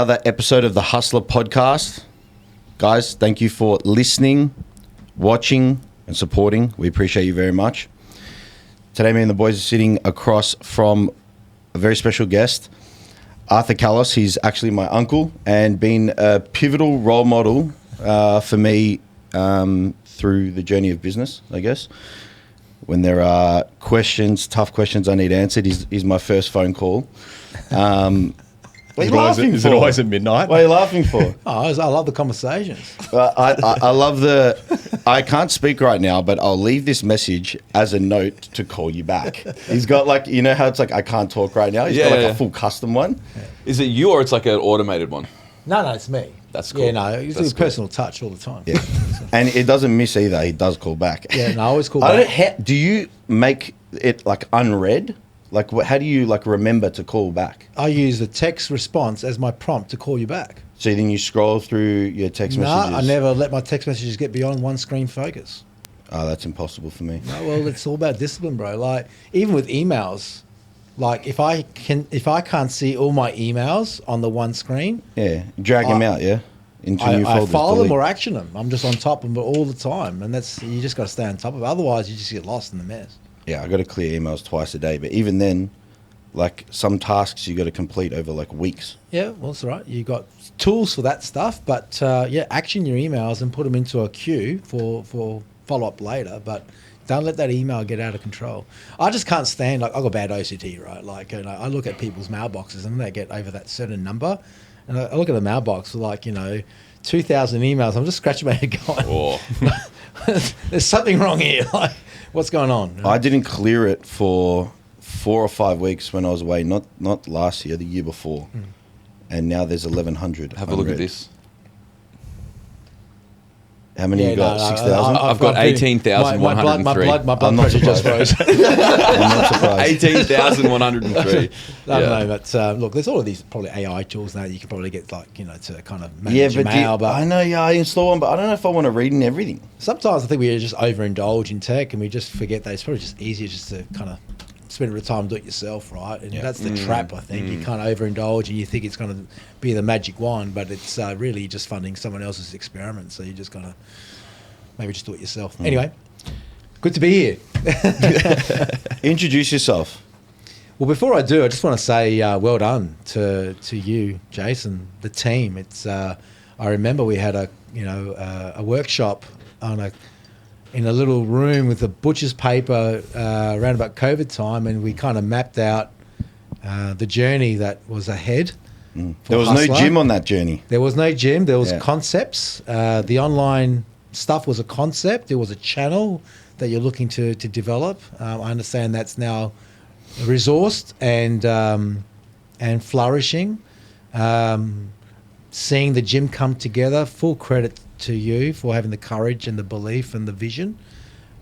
Another episode of the HUSLA Podcast. Guys, thank you for listening, watching, and supporting. We appreciate you very much. Today, me and the boys are sitting across from a very special guest, Arthur Kallos. He's actually my uncle and been a pivotal role model for me through the journey of business, I guess. When there are questions, tough questions I need answered, he's my first phone call. What are you laughing for? Is it always at midnight? What are you laughing for? I love the conversations. I love I can't speak right now, but I'll leave this message as a note to call you back. He's got like, you know how it's like, I can't talk right now? He's got like a full custom one. Yeah. Is it you or it's like an automated one? No, it's me. That's cool. Yeah, no, he's a personal touch all the time. Yeah. And it doesn't miss either. He does call back. Yeah, no, I always call back. Do you make it like unread? Like, how do you like remember to call back? I use the text response as my prompt to call you back. So then you scroll through your text messages? No, I never let my text messages get beyond one screen focus. Oh, that's impossible for me. No, well, it's all about discipline, bro. Like, even with emails, like if I can't see all my emails on the one screen, drag them out, into new folders. I follow delete. them or action them. I'm just on top of them all the time, and you just got to stay on top of it. Otherwise, you just get lost in the mess. Yeah, I got to clear emails twice a day, but even then, like some tasks you got to complete over like weeks. Yeah, well, that's right. You got tools for that stuff, but action your emails and put them into a queue for follow up later. But don't let that email get out of control. I just can't stand, like, I've got bad OCD, right? Like, I look at people's mailboxes and they get over that certain number, and I look at the mailbox for 2,000 emails. I'm just scratching my head going, oh. There's something wrong here. Like, what's going on? I didn't clear it for 4 or 5 weeks when I was away, not last year, the year before. And now there's 1,100. Have a look at this. How many you got? 6,000? I've got 18,103. My blood pressure just rose. I'm not surprised. 18,103. No, but look, there's all of these probably AI tools now that you can probably get to kind of manage your mail. But I know, I install one, but I don't know if I want to read in everything. Sometimes I think we just overindulge in tech and we just forget that it's probably just easier just to kind of spend a bit of time and do it yourself, right? And that's the trap, I think. You kind of overindulge and you think it's going to be the magic wand, but it's really just funding someone else's experiment. So you just got to maybe just do it yourself. Anyway, good to be here. Introduce yourself. Well, before I do, I just want to say well done to you, Jason, the team. It's I remember we had a workshop in a little room with a butcher's paper around about COVID time, and we kind of mapped out the journey that was ahead. There was no gym on that journey. There was no gym. There was concepts. The online stuff was a concept. There was a channel that you're looking to develop. I understand that's now resourced and flourishing. Seeing the gym come together, full credit to you for having the courage and the belief and the vision,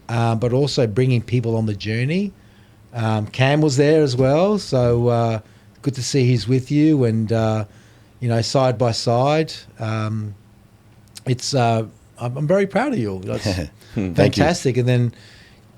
but also bringing people on the journey. Cam was there as well, so good to see he's with you, and side by side. I'm very proud of you. That's fantastic. And then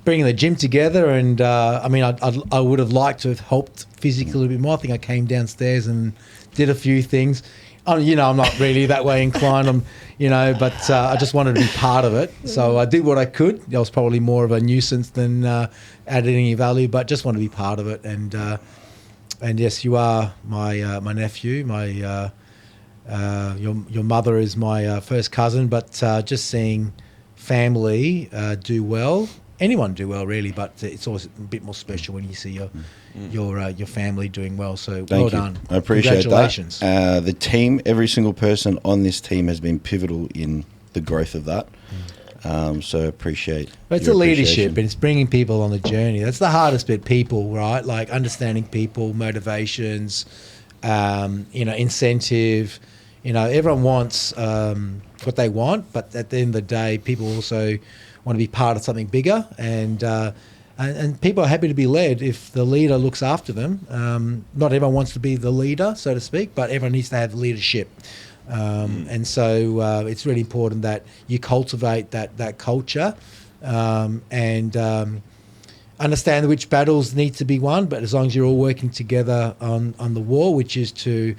bringing the gym together, and I would have liked to have helped physically a little bit more. I think I came downstairs and did a few things. I'm not really that way inclined. But I just wanted to be part of it. So I did what I could. I was probably more of a nuisance than added any value, but just want to be part of it. And yes, you are my nephew. Your mother is my first cousin. But just seeing family do well, anyone do well really, but it's always a bit more special when you see your family doing well. So well done. I appreciate Congratulations. That. The team, every single person on this team has been pivotal in the growth of that. So appreciate. But it's a leadership, and it's bringing people on the journey. That's the hardest bit. People, right? Like understanding people, motivations, incentive. Everyone wants what they want, but at the end of the day, people also want to be part of something bigger, and people are happy to be led if the leader looks after them. Not everyone wants to be the leader, so to speak, but everyone needs to have leadership. And so it's really important that you cultivate that culture, and understand which battles need to be won, but as long as you're all working together on the war, which is to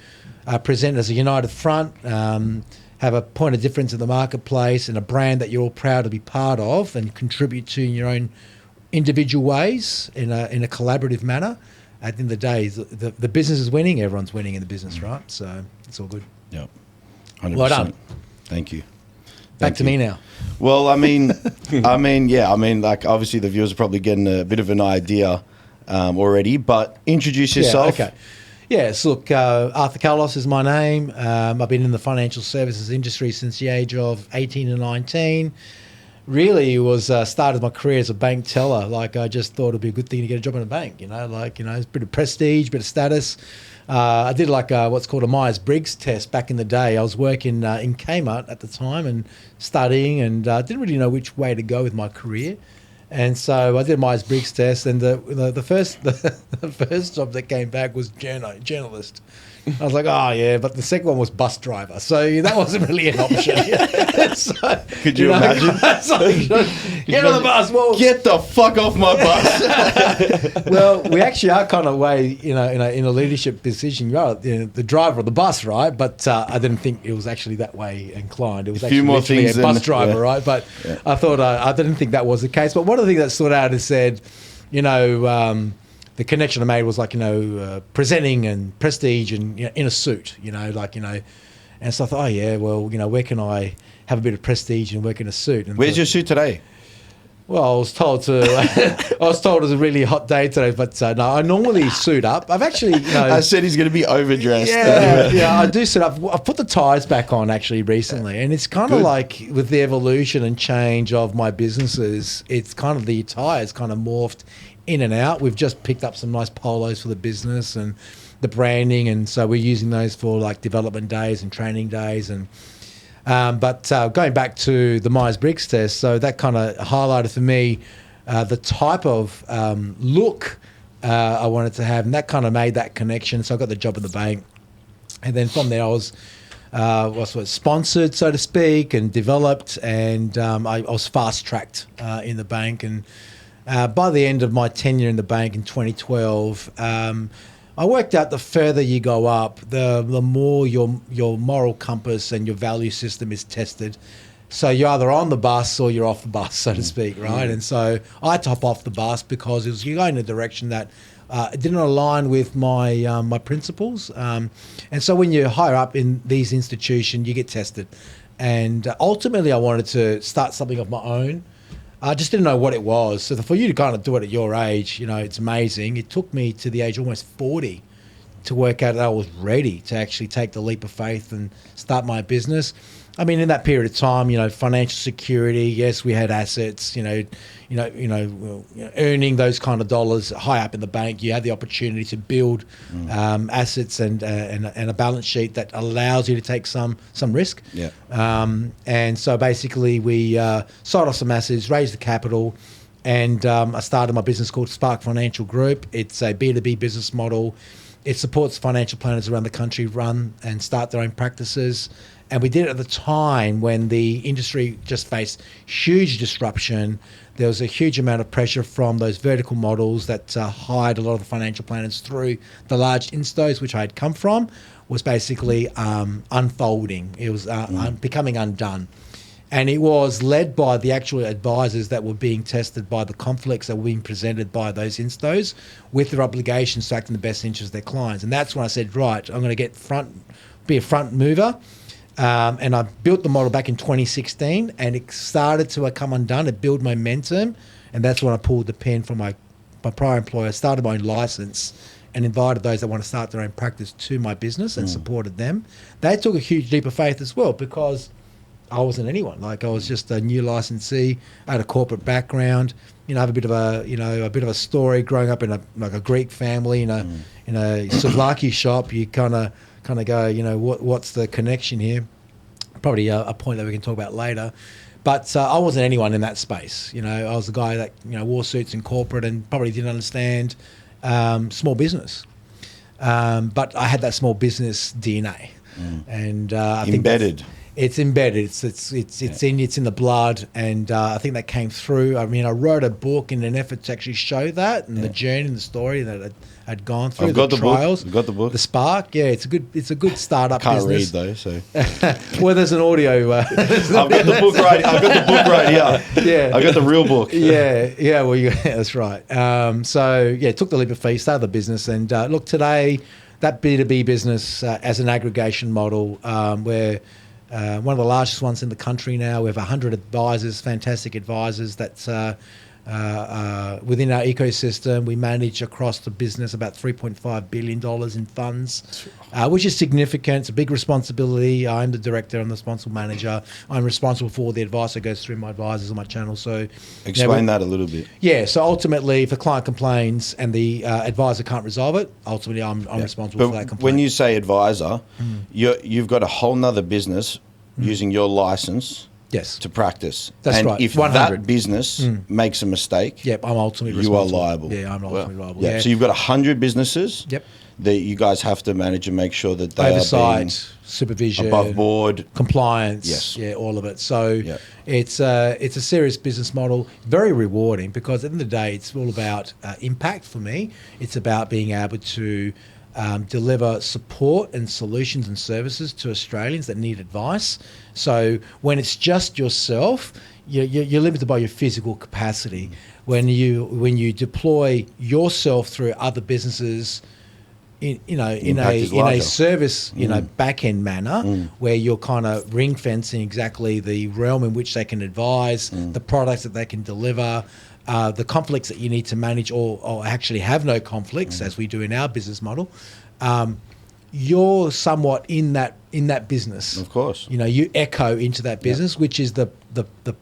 present as a united front, have a point of difference in the marketplace and a brand that you're all proud to be part of and contribute to in your own individual ways in a collaborative manner. At the end of the day, the business is winning, everyone's winning in the business, right? So it's all good. Yep. 100%. Well done. Thank you. Back to me now. Well, I mean, like obviously the viewers are probably getting a bit of an idea already, but introduce yourself. Yeah, okay. Yes, look, Arthur Kallos is my name. I've been in the financial services industry since the age of 18 and 19. Really started my career as a bank teller. Like, I just thought it'd be a good thing to get a job in a bank, it's a bit of prestige, bit of status. I did what's called a Myers-Briggs test back in the day. I was working in Kmart at the time and studying, and didn't really know which way to go with my career. And so I did a Myers-Briggs test, and the first job that came back was journalist. I was like, oh yeah, but the second one was bus driver, so that wasn't really an option. So, could you imagine? Get on the bus. Well, get the fuck off my bus. Well, we actually are kind of way, in a leadership position. You're the driver of the bus, right? But I didn't think it was actually that way inclined. It was actually literally a bus driver, right? But I thought I didn't think that was the case. But one of the things that stood out is said, the connection I made was presenting and prestige and in a suit, and so I thought, oh yeah, well, where can I have a bit of prestige and work in a suit? And where's your suit today? Well, I was told it was a really hot day today, but no, I normally suit up. I've actually, I said he's going to be overdressed. Yeah, I do suit up. I've put the ties back on actually recently, and it's kind of like with the evolution and change of my businesses, it's kind of the tires kind of morphed in and out. We've just picked up some nice polos for the business and the branding, and so we're using those for like development days and training days. And but going back to the Myers-Briggs test, so that kind of highlighted for me the type of look I wanted to have, and that kind of made that connection. So I got the job at the bank, and then from there I was sponsored, so to speak, and developed, and I was fast-tracked in the bank. And by the end of my tenure in the bank in 2012, I worked out the further you go up, the more your moral compass and your value system is tested. So you're either on the bus or you're off the bus, so to speak, right? And so I top off the bus because it was going in a direction that it didn't align with my my principles. And so when you're higher up in these institutions, you get tested. And ultimately, I wanted to start something of my own. I just didn't know what it was. So for you to kind of do it at your age, it's amazing. It took me to the age of almost 40 to work out that I was ready to actually take the leap of faith and start my business. I mean, in that period of time, financial security. Yes, we had assets. Earning those kind of dollars high up in the bank. You had the opportunity to build assets and a balance sheet that allows you to take some risk. Yeah. And so basically, we sold off some assets, raised the capital, and I started my business called Spark Financial Group. It's a B2B business model. It supports financial planners around the country run and start their own practices. And we did it at the time when the industry just faced huge disruption. There was a huge amount of pressure from those vertical models that hired a lot of the financial planners through the large instos, which I had come from, was basically unfolding. It was becoming undone. And it was led by the actual advisors that were being tested by the conflicts that were being presented by those instos with their obligations to act in the best interest of their clients. And that's when I said, right, I'm going to be a front mover. And I built the model back in 2016, and it started to come undone. It built momentum, and that's when I pulled the pin from my prior employer, started my own license, and invited those that want to start their own practice to my business and supported them. They took a huge leap of faith as well because I wasn't anyone. Like, I was just a new licensee. I had a corporate background. I have a bit of a story growing up in a Greek family in a souvlaki shop. You kind of go, what's the connection here? Probably a point that we can talk about later. But I wasn't anyone in that space. I was the guy that wore suits in corporate and probably didn't understand small business. But I had that small business DNA, and I think embedded. It's embedded. It's in the blood, and I think that came through. I mean, I wrote a book in an effort to actually show that and the journey and the story that I'd gone through. I've got the trials. book. You've got the book. The Spark. Yeah, it's a good startup. Can't business. read though, so. Well, there's an audio. I've got the book right. I've got the book right here. Yeah, I got the real book. Yeah. Well, that's right. So took the leap of faith, started the business, and look today, that B2B business as an aggregation model, where one of the largest ones in the country now. We have 100 advisors, fantastic advisors that's within our ecosystem. We manage across the business about $3.5 billion in funds, which is significant. It's a big responsibility. I'm the director. I'm the responsible manager. I'm responsible for the advice that goes through my advisors on my channel. So explain that a little bit. Yeah. So ultimately, if a client complains and the advisor can't resolve it, ultimately I'm responsible for that complaint. When you say advisor, you've got a whole nother business using your license. Yes. To practice. That's and right. If 100. that business makes a mistake, I'm ultimately you are responsible. liable. Yeah, I'm ultimately liable. Yeah. So you've got 100 businesses that you guys have to manage and make sure that they oversight, are being supervision, above board, compliance. Yes. Yeah, all of it. So it's a serious business model, very rewarding because at the end of the day, it's all about impact for me. It's about being able to deliver support and solutions and services to Australians that need advice. So when it's just yourself, you're limited by your physical capacity. When you deploy yourself through other businesses, in a service back end manner where you're kind of ring fencing exactly the realm in which they can advise, the products that they can deliver. The conflicts that you need to manage or actually have no conflicts as we do in our business model, you're somewhat in that business. Of course. You echo into that business, which is the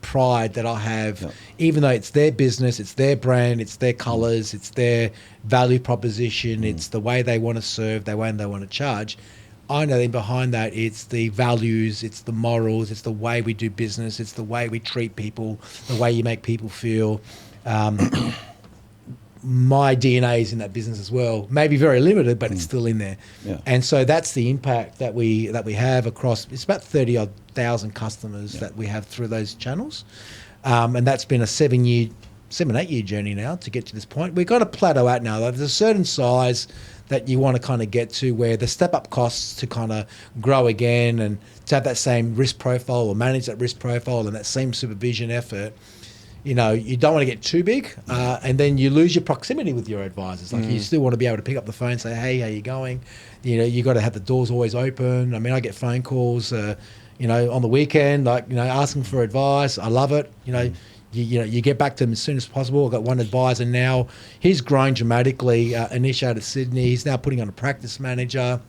pride that I have, even though it's their business, it's their brand, it's their colours, it's their value proposition, it's the way they want to serve, the way they want to charge. I know that behind that, it's the values, it's the morals, it's the way we do business, it's the way we treat people, the way you make people feel. My DNA is in that business as well. Maybe very limited, but it's still in there. Yeah. And so that's the impact that we have across. It's about 30,000 customers that we have through those channels, and that's been a 7-8 year journey now to get to this point. We've got to plateau out now. There's a certain size that you want to kind of get to where the step up costs to kind of grow again and to have that same risk profile or manage that risk profile and that same supervision effort. You don't want to get too big, and then you lose your proximity with your advisors. Like you still want to be able to pick up the phone and say, "Hey, how you going?" You got to have the doors always open. I mean, I get phone calls, on the weekend, asking for advice. I love it. You get back to them as soon as possible. I've got one advisor now. He's grown dramatically. Initiated Sydney. He's now putting on a practice manager.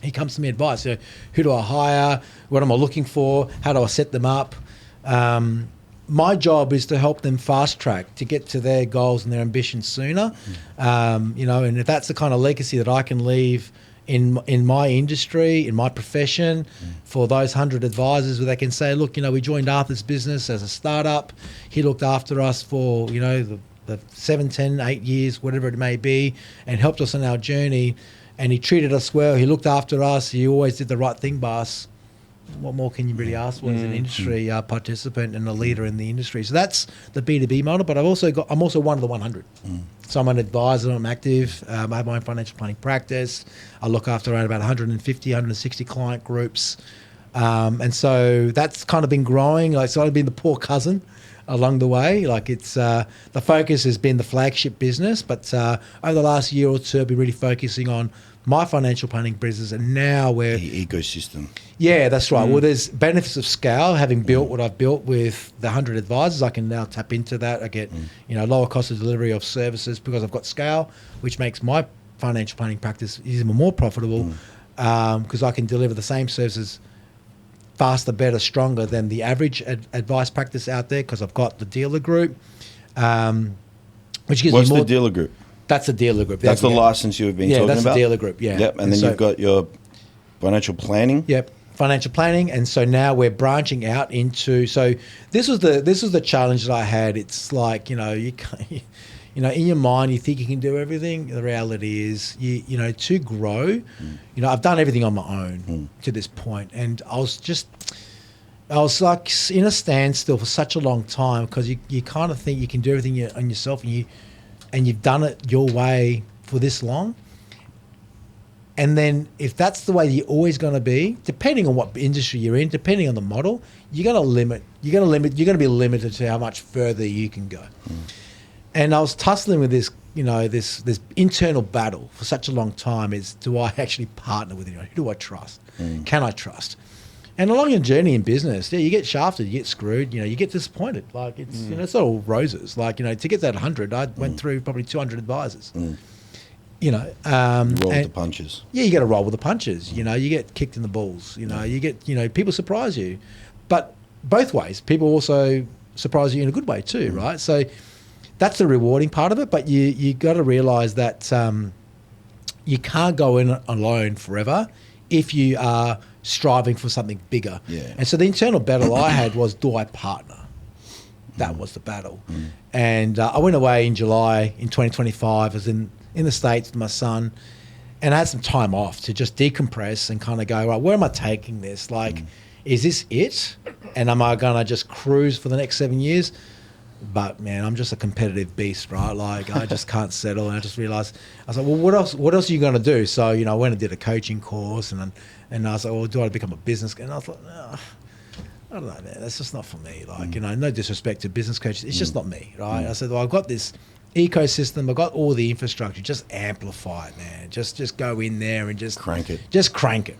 He comes to me advice. Who do I hire? What am I looking for? How do I set them up? My job is to help them fast track to get to their goals and their ambitions sooner. And if that's the kind of legacy that I can leave in my industry, in my profession, for those 100 advisors where they can say, look, we joined Arthur's business as a startup. He looked after us for, the 7, 10, 8 years, whatever it may be, and helped us on our journey. And he treated us well. He looked after us. He always did the right thing by us. What more can you really ask for as an industry participant and a leader in the industry? So that's the B2B model, but I'm also one of the 100. So I'm an advisor, I'm active, I have my own financial planning practice. I look after around about 150, 160 client groups. And so that's kind of been growing. So I've been the poor cousin along the way. The focus has been the flagship business, but over the last year or two, I've been really focusing on my financial planning business, and now we're the ecosystem. Yeah, that's right. Well, there's benefits of scale. Having built what I've built with the 100 advisors, I can now tap into that. I get lower cost of delivery of services because I've got scale, which makes my financial planning practice even more profitable because I can deliver the same services faster, better, stronger than the average advice practice out there because I've got the dealer group, which gives What's me more. The dealer group? That's the dealer group. That's the license you've been talking about? Yeah, that's the dealer group, yeah. Yep, and then you've got your financial planning. Yep, financial planning. And so now we're branching out into... So this was the challenge that I had. It's like, you know, in your mind, you think you can do everything. The reality is, you know, to grow, you know, I've done everything on my own to this point, and I was like in a standstill for such a long time because you kind of think you can do everything on yourself, and you've done it your way for this long. And then if that's the way you're always going to be, depending on what industry you're in, depending on the model, you're going to be limited to how much further you can go. And I was tussling with this, you know, this internal battle for such a long time is, do I actually partner with anyone? Who do I trust? Can I trust? And along your journey in business, you get shafted, you get screwed, you know, you get disappointed. Like it's, you know, it's not all roses. Like, you know, to get that 100, I went through probably 200 advisors. You know, you roll with the punches. Yeah, you got to roll with the punches. You know, you get kicked in the balls. You know, you get, you know, people surprise you, but both ways. People also surprise you in a good way too, right? So that's the rewarding part of it. But you got to realize that you can't go in alone forever if you are striving for something bigger. Yeah. And so the internal battle I had was, do I partner? That was the battle. And I went away in July in 2025. I was in the States with my son, and I had some time off to just decompress and kind of go, right, where am I taking this? Like, is this it? And am I going to just cruise for the next 7 years? But man, I'm just a competitive beast, right? Like I just can't settle. And I just realized, I was like, well, what else are you going to do? So, you know, I went and did a coaching course, and I was like, well, do I become a business guy? And I was like, no, I don't know, man, that's just not for me. Like, you know, no disrespect to business coaches. It's just not me, right? I said, well, I've got this ecosystem, I've got all the infrastructure, just amplify it, man. Just go in there and just crank it,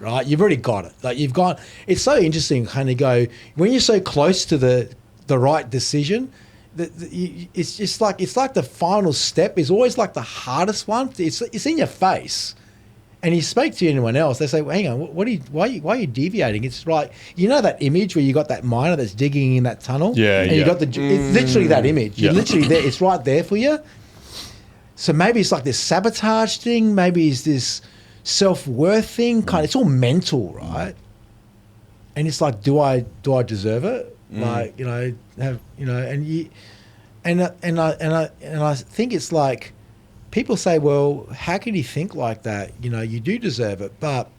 right? You've already got it. Like you've got, it's so interesting kind of go, when you're so close to the right decision, it's just like, it's like the final step is always like the hardest one. It's in your face. And you speak to anyone else, they say, well, hang on, why are you deviating? It's like, you know that image where you got that miner that's digging in that tunnel? Yeah, and you got it's literally that image. You're literally there. It's right there for you. So maybe it's like this sabotage thing. Maybe it's this self-worth thing. It's all mental, right? And it's like, do I deserve it? Like, you know, and I think it's like, people say, well, how can you think like that? You know, you do deserve it. But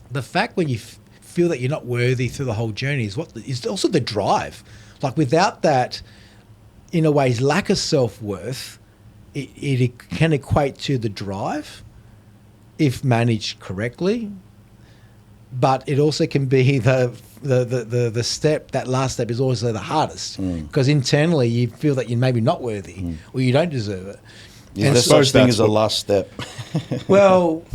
the fact when you feel that you're not worthy through the whole journey is also the drive. Like without that, in a way, lack of self-worth, it can equate to the drive if managed correctly. But it also can be the step, that last step is also the hardest because internally you feel that you're maybe not worthy or you don't deserve it. Is there such thing as a last step? Well,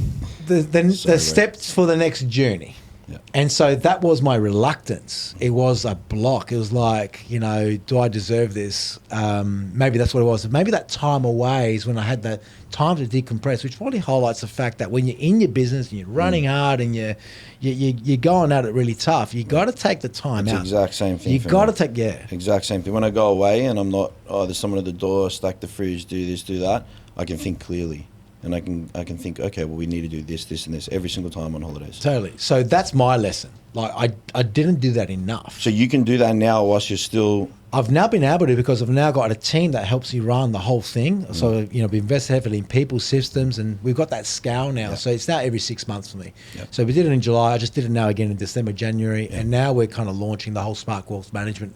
the steps for the next journey. Yeah. And so that was my reluctance. It was a block. It was like, you know, do I deserve this? Maybe that's what it was. Maybe that time away is when I had that time to decompress, which probably highlights the fact that when you're in your business and you're running hard and you're going at it really tough, you got to take the time out. It's the exact same thing. You got to take, exact same thing. When I go away and I'm not, there's someone at the door, stack the fridge, do this, do that, I can think clearly. And I can think, okay, well, we need to do this, this, and this every single time on holidays. Totally. So that's my lesson. Like I didn't do that enough. So you can do that now whilst you're still... I've now been able to because I've now got a team that helps me run the whole thing. So, you know, we invest heavily in people, systems, and we've got that scale now. So it's now every 6 months for me. So we did it in July. I just did it now again in December, January. And now we're kind of launching the whole Smart Wealth Management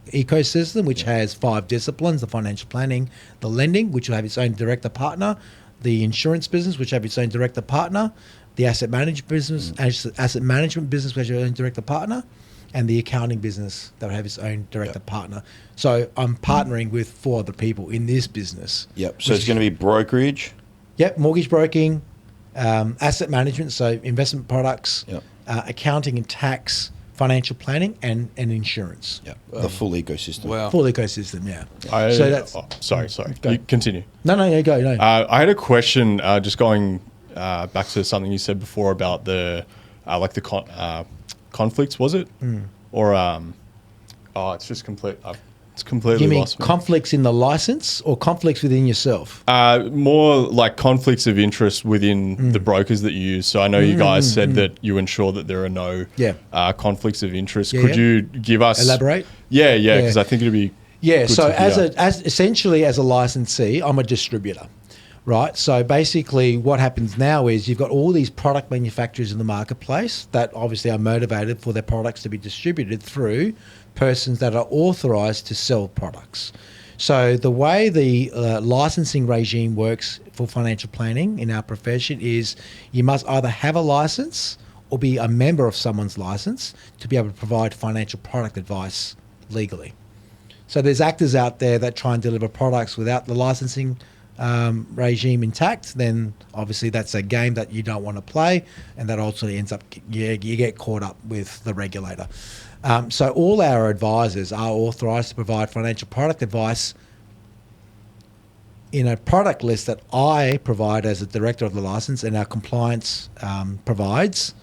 ecosystem, which has 5 disciplines: the financial planning, the lending, which will have its own director partner, the insurance business, which have its own director partner, the asset management business, which has its own director partner, and the accounting business that will have its own director partner. So I'm partnering with 4 other people in this business. Yep. So it's going to be brokerage. Yep. Mortgage broking, asset management, so investment products, accounting and tax, financial planning, and insurance. Yeah, the full ecosystem. Wow. Full ecosystem, yeah. So that's... sorry. You continue. No, go. No. I had a question, just going back to something you said before about the conflicts, was it? Or, it's just complete... It's completely you mean lost me. Conflicts in the license or conflicts within yourself? More like conflicts of interest within the brokers that you use. So I know you guys said that you ensure that there are no conflicts of interest. Could you give us... Elaborate? Yeah, because I think it'd be... Yeah, Good so to hear. as essentially as a licensee, I'm a distributor, right? So basically what happens now is you've got all these product manufacturers in the marketplace that obviously are motivated for their products to be distributed through persons that are authorized to sell products. So the way the licensing regime works for financial planning in our profession is you must either have a license or be a member of someone's license to be able to provide financial product advice legally. So there's actors out there that try and deliver products without the licensing regime intact. Then obviously that's a game that you don't want to play, and that ultimately ends up you get caught up with the regulator. So all our advisors are authorised to provide financial product advice in a product list that I provide as a director of the license, and our compliance provides.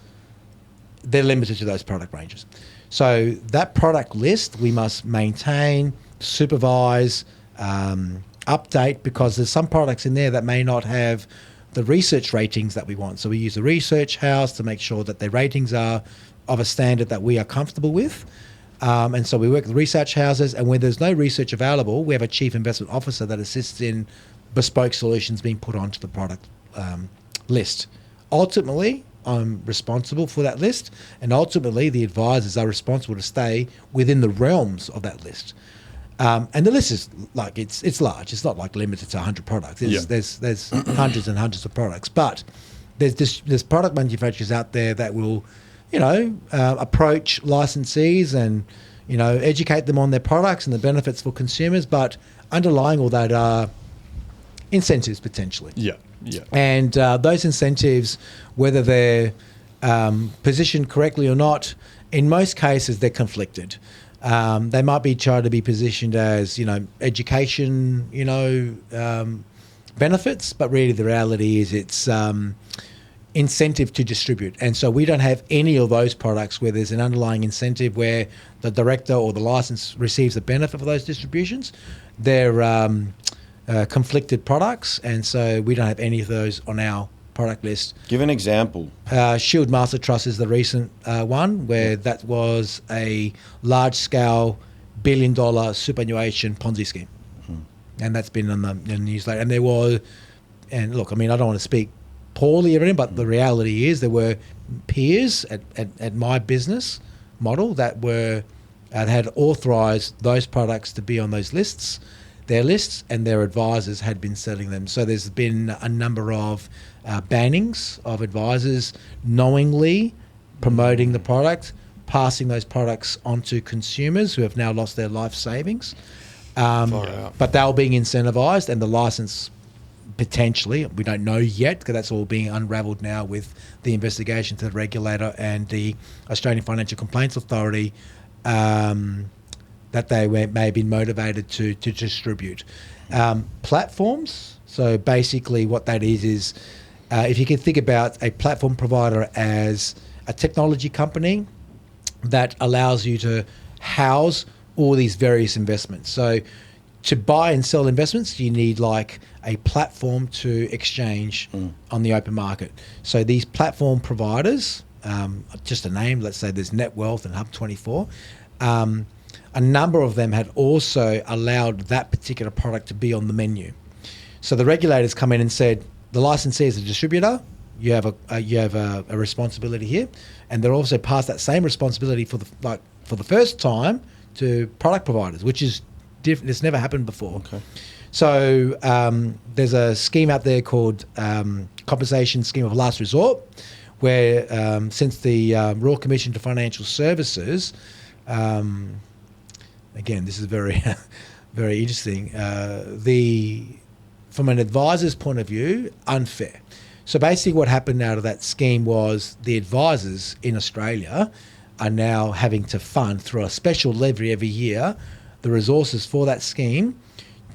They're limited to those product ranges. So that product list we must maintain, supervise, update, because there's some products in there that may not have the research ratings that we want. So we use a research house to make sure that their ratings are of a standard that we are comfortable with. And so we work with research houses, and when there's no research available, we have a chief investment officer that assists in bespoke solutions being put onto the product list. Ultimately, I'm responsible for that list, and ultimately the advisors are responsible to stay within the realms of that list. And the list is like it's large. It's not like limited to 100 products. There's hundreds and hundreds of products, but there's product manufacturers out there that will, approach licensees and educate them on their products and the benefits for consumers. But underlying all that are incentives potentially. Yeah. And those incentives, whether they're positioned correctly or not, in most cases they're conflicted. They might be trying to be positioned as, education, benefits, but really the reality is it's incentive to distribute. And so we don't have any of those products where there's an underlying incentive where the director or the license receives a benefit for those distributions. They're conflicted products, and so we don't have any of those on our product list. Give an example. Shield Master Trust is the recent one where that was a large-scale billion-dollar superannuation Ponzi scheme. And that's been on the news lately. And there was, and look, I mean, I don't want to speak poorly of it, but the reality is there were peers at my business model that had authorised those products to be on those lists, their lists, and their advisors had been selling them. So there's been a number of bannings of advisors knowingly promoting the product, passing those products on to consumers who have now lost their life savings. But they were being incentivised, and the license potentially, we don't know yet because that's all being unravelled now with the investigation to the regulator and the Australian Financial Complaints Authority, that they may have been motivated to distribute. Platforms, so basically what that is if you can think about a platform provider as a technology company that allows you to house all these various investments. So to buy and sell investments, you need like a platform to exchange on the open market. So these platform providers, just a name, let's say there's NetWealth and Hub24, a number of them had also allowed that particular product to be on the menu. So the regulators come in and said, the licensee is a distributor, you have a responsibility here, and they're also passed that same responsibility for the first time to product providers, which is different. It's never happened before. Okay. So there's a scheme out there called Compensation Scheme of Last Resort, where since the Royal Commission to Financial Services, again, this is very, very interesting. From an advisor's point of view, unfair. So basically what happened out of that scheme was the advisors in Australia are now having to fund through a special levy every year the resources for that scheme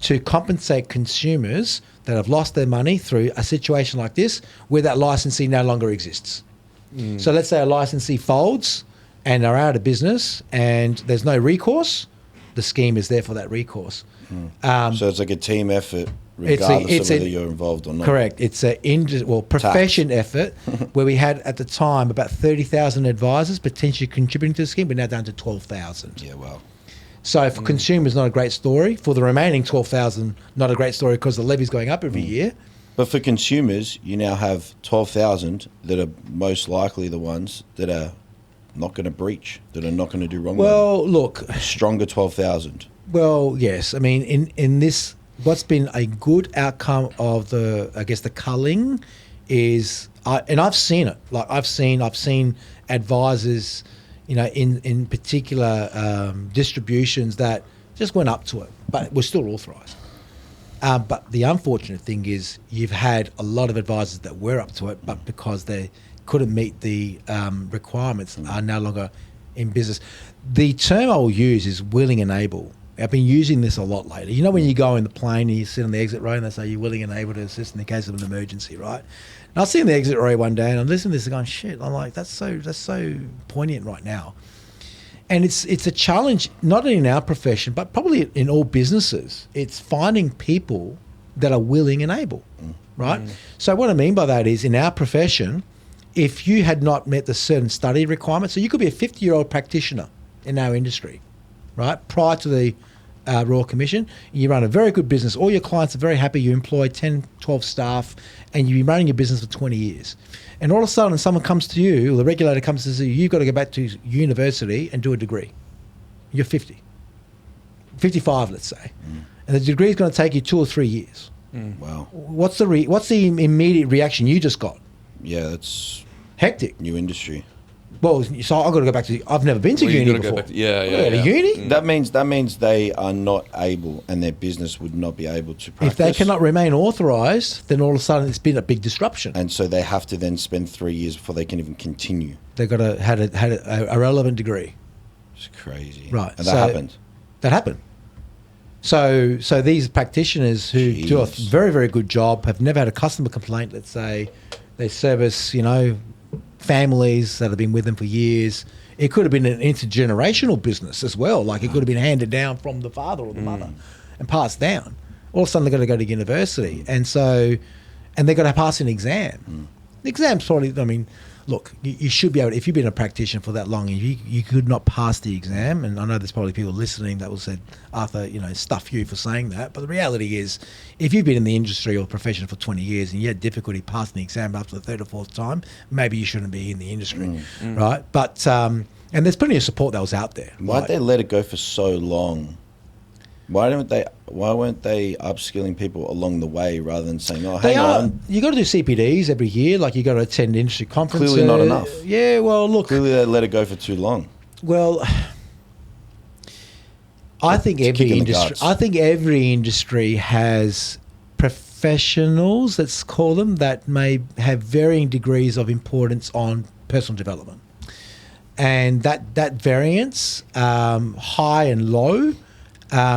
to compensate consumers that have lost their money through a situation like this where that licensee no longer exists. So let's say a licensee folds and are out of business and there's no recourse, the scheme is there for that recourse. So it's like a team effort regardless of whether you're involved or not. Correct. It's a profession effort where we had at the time about 30,000 advisors potentially contributing to the scheme. We're now down to 12,000. Yeah, wow. So for consumers, not a great story. For the remaining 12,000, not a great story because the levy's going up every year. But for consumers, you now have 12,000 that are most likely the ones that are not going to breach, that are not going to do wrong. Well, look. Stronger 12,000. Well, yes. I mean, in this, what's been a good outcome of the culling is, and I've seen it. Like I've seen advisors, in particular distributions that just went up to it, but were still authorised. But the unfortunate thing is you've had a lot of advisors that were up to it, but because they couldn't meet the requirements are no longer in business. The term I will use is willing and able. I've been using this a lot lately. When you go in the plane and you sit on the exit row and they say you're willing and able to assist in the case of an emergency, right? And I was sitting in the exit row one day and I'm listening to this and going, shit, I'm like, that's so poignant right now. And it's a challenge, not only in our profession, but probably in all businesses. It's finding people that are willing and able, right? So what I mean by that is in our profession, if you had not met the certain study requirements, so you could be a 50-year-old practitioner in our industry, right? Prior to the Royal Commission, you run a very good business. All your clients are very happy. You employ 10, 12 staff, and you've been running your business for 20 years. And all of a sudden, someone comes to you, or the regulator comes to say, you've got to go back to university and do a degree. You're 50. 55, let's say. And the degree is going to take you 2 or 3 years. Wow. What's the immediate reaction you just got? Yeah, that's hectic. New industry. Well, so I've got to go back to. I've never been to uni before. Go back to, yeah. Uni? That means they are not able, and their business would not be able to practice. If they cannot remain authorised, then all of a sudden it's been a big disruption. And so they have to then spend 3 years before they can even continue. They've got to had a relevant degree. It's crazy, right? And that happened. That happened. So these practitioners who do a very, very good job have never had a customer complaint. Let's say they service, families that have been with them for years. It could have been an intergenerational business as well. Like it could have been handed down from the father or the mother and passed down. All of a sudden they've got to go to university. And they've got to pass an exam. The exam's probably, look, you should be able to, if you've been a practitioner for that long and you could not pass the exam, and I know there's probably people listening that will say, Arthur, stuff you for saying that. But the reality is, if you've been in the industry or profession for 20 years and you had difficulty passing the exam after the third or fourth time, maybe you shouldn't be in the industry, right? But, and there's plenty of support that was out there. Why'd they let it go for so long? Why weren't they upskilling people along the way rather than saying, "Oh, hang on"? You got to do CPDs every year. Like you got to attend industry conferences. Clearly not enough. Yeah, well, look. Clearly they let it go for too long. Well, I think every industry has professionals, let's call them, that may have varying degrees of importance on personal development, and that variance, high and low.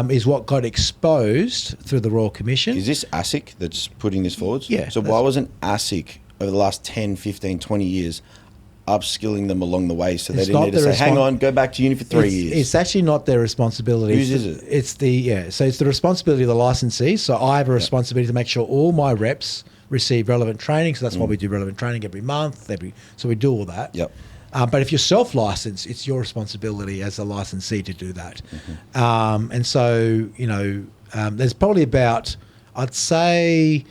Is what got exposed through the Royal Commission. Is this ASIC that's putting this forward? Yeah. So why wasn't ASIC over the last 10, 15, 20 years upskilling them along the way so they didn't need to say, hang on, go back to uni for 3 years? It's actually not their responsibility. Whose is it? So it's the responsibility of the licensee. So I have a responsibility to make sure all my reps receive relevant training. So that's why we do relevant training every month. So we do all that. Yep. But if you're self-licensed, it's your responsibility as a licensee to do that. And so, there's probably about, I'd say,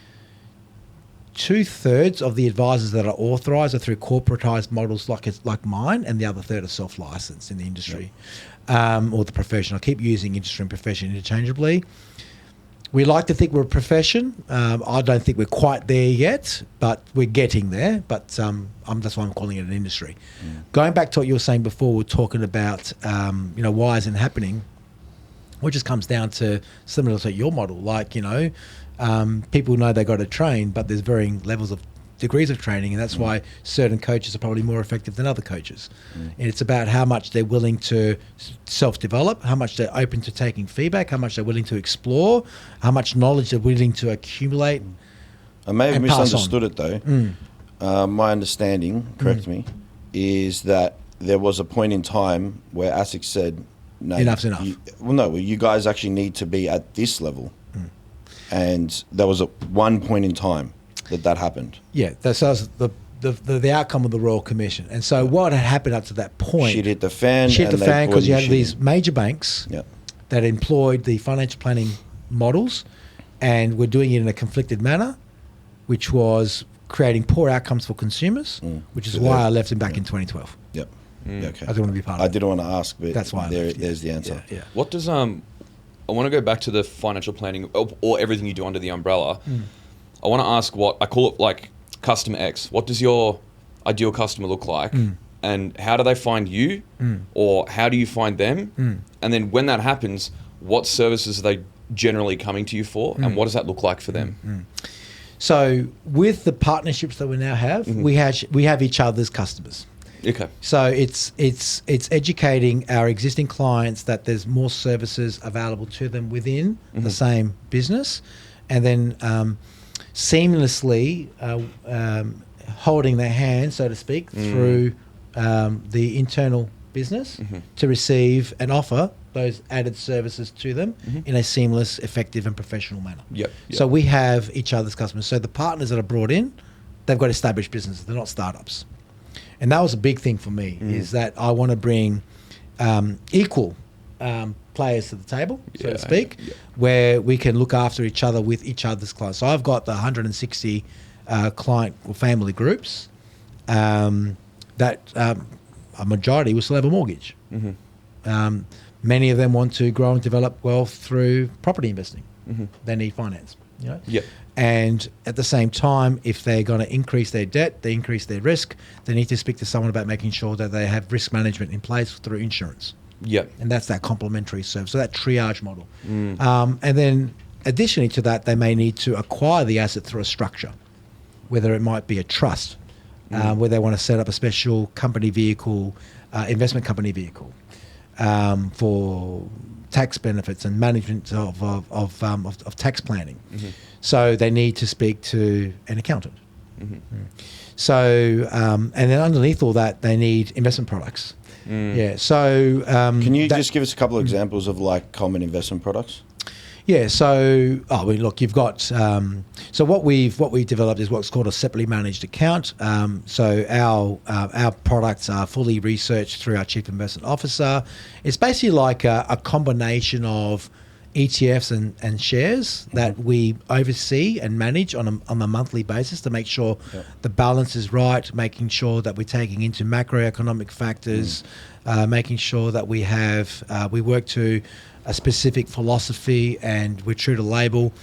2/3 of the advisors that are authorised are through corporatised models like mine, and the other third are self-licensed in the industry or the profession. I keep using industry and profession interchangeably. We like to think we're a profession. I don't think we're quite there yet, but we're getting there. But that's why I'm calling it an industry. Going back to what you were saying before, we're talking about why isn't it happening? Well, it just comes down to similar to your model. Like people know they got to train, but there's varying levels of degrees of training, and that's why certain coaches are probably more effective than other coaches. And it's about how much they're willing to self-develop, how much they're open to taking feedback, how much they're willing to explore, how much knowledge they're willing to accumulate. I may have misunderstood it though. My understanding, correct me, is that there was a point in time where ASIC said, no, enough's enough. You guys actually need to be at this level. And there was one point in time that happened. Yeah, that's the outcome of the Royal Commission. And so what had happened up to that point? Shit hit the fan. Shit hit the fan because you had these major banks that employed the financial planning models and were doing it in a conflicted manner, which was creating poor outcomes for consumers, which is why I left him back in 2012. Yep. Yeah, okay. I didn't want to be part of it. I didn't want to ask, but That's why there's the answer. Yeah. What does I want to go back to the financial planning or everything you do under the umbrella. I want to ask what I call it, like customer X. What does your ideal customer look like, and how do they find you, or how do you find them? And then when that happens, what services are they generally coming to you for, and what does that look like for them? So with the partnerships that we now have, we have each other's customers. Okay. So it's educating our existing clients that there's more services available to them within the same business, and then seamlessly holding their hand, so to speak, through the internal business to receive and offer those added services to them in a seamless, effective and professional manner. Yep. So we have each other's customers. So the partners that are brought in, they've got established businesses. They're not startups. And that was a big thing for me, is that I want to bring equal players to the table, so to speak, where we can look after each other with each other's clients. So I've got the 160 client or family groups that a majority will still have a mortgage. Many of them want to grow and develop wealth through property investing. They need finance. You know? And at the same time, if they're going to increase their debt, they increase their risk, they need to speak to someone about making sure that they have risk management in place through insurance. And that's that complementary service, so that triage model. And then additionally to that, they may need to acquire the asset through a structure, whether it might be a trust, where they want to set up a special company vehicle, investment company vehicle, for tax benefits and management of tax planning. So they need to speak to an accountant. So and then underneath all that, they need investment products. So can you just give us a couple of examples of like common investment products? So look, you've got so what we've developed is what's called a separately managed account. So our products are fully researched through our chief investment officer. It's basically like a combination of ETFs and shares that we oversee and manage on a monthly basis to make sure the balance is right, making sure that we're taking into macroeconomic factors, making sure that we work to a specific philosophy and we're true to label.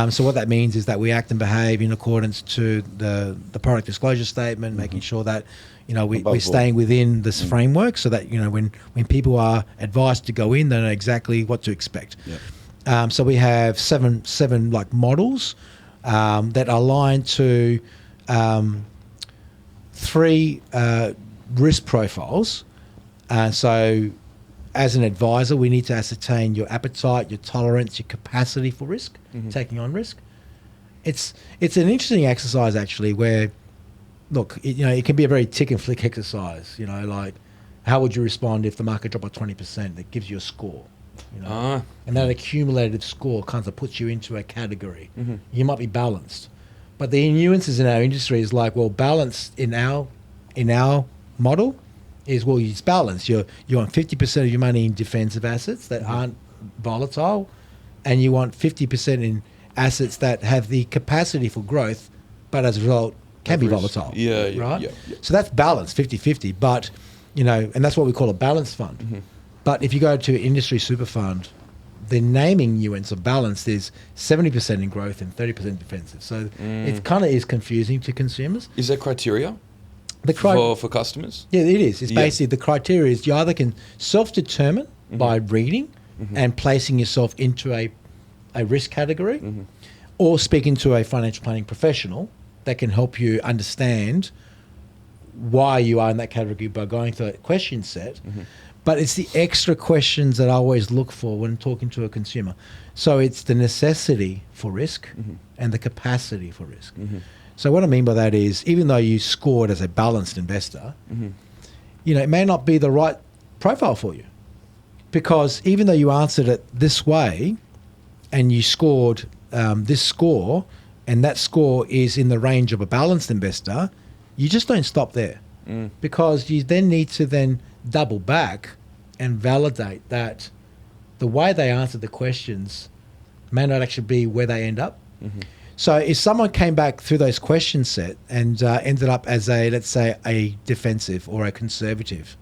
So what that means is that we act and behave in accordance to the product disclosure statement, making sure that we're staying within this framework, so that when people are advised to go in, they know exactly what to expect. So we have seven like models that are aligned to 3 risk profiles. So as an advisor, we need to ascertain your appetite, your tolerance, your capacity for risk, taking on risk. It's an interesting exercise actually, where look, it can be a very tick and flick exercise. Like how would you respond if the market dropped by 20%? That gives you a score. And that accumulated score kind of puts you into a category. You might be balanced, but the nuances in our industry is like, well, balanced in our model is, well, it's balanced. You want 50% of your money in defensive assets that aren't volatile, and you want 50% in assets that have the capacity for growth, but as a result can be volatile. Right? So that's balanced, 50-50. But, and that's what we call a balanced fund. But if you go to industry super fund, the naming nuance of balanced is 70% in growth and 30% defensive. So it kind of is confusing to consumers. Is there criteria? For customers? Yeah, it is. It's basically the criteria is you either can self-determine by reading and placing yourself into a risk category, or speaking to a financial planning professional that can help you understand why you are in that category by going through a question set. But it's the extra questions that I always look for when talking to a consumer. So it's the necessity for risk and the capacity for risk. So what I mean by that is, even though you scored as a balanced investor, it may not be the right profile for you, because even though you answered it this way and you scored this score, and that score is in the range of a balanced investor, you just don't stop there, because you then need to double back and validate that the way they answer the questions may not actually be where they end up. Mm-hmm. So if someone came back through those question set and ended up as a, let's say, a defensive or a conservative,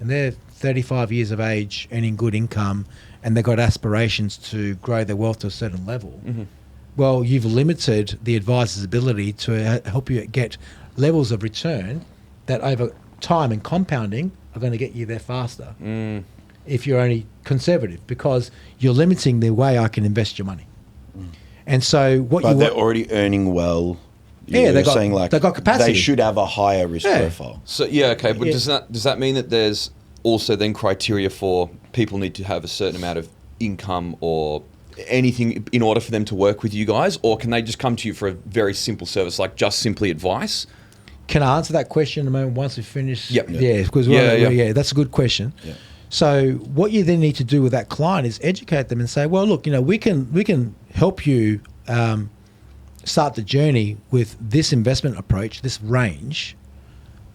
and they're 35 years of age, earning good income, and they've got aspirations to grow their wealth to a certain level, well, you've limited the advisor's ability to help you get levels of return that over time and compounding are going to get you there faster if you're only conservative, because you're limiting the way I can invest your money. And so what But they're already earning well. You're they've saying got capacity. they should have a higher risk profile. So okay, but does that mean that there's also then criteria for people need to have a certain amount of income or anything in order for them to work with you guys, or can they just come to you for a very simple service, like just simply advice? Can I answer that question in a moment once we finish? Yep. Yeah, because that's a good question. Yeah. So what you then need to do with that client is educate them and say, well, look, we can help you start the journey with this investment approach, this range,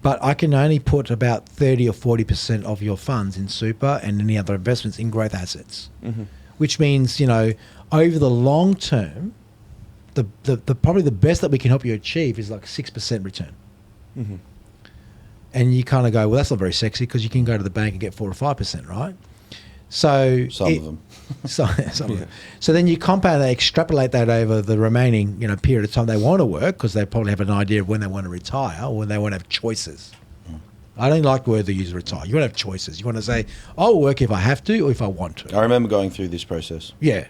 but I can only put about 30 or 40% of your funds in super and any other investments in growth assets, which means, over the long term, the probably the best that we can help you achieve is like 6% return. And you kind of go, well, that's not very sexy, because you can go to the bank and get 4 or 5%, right? So Some of them. Some of them. So then you compound that, extrapolate that over the remaining period of time they want to work, because they probably have an idea of when they want to retire or when they want to have choices. I don't like the word they use, retire. You want to have choices. You want to say, I'll work if I have to or if I want to. I remember going through this process. Yeah,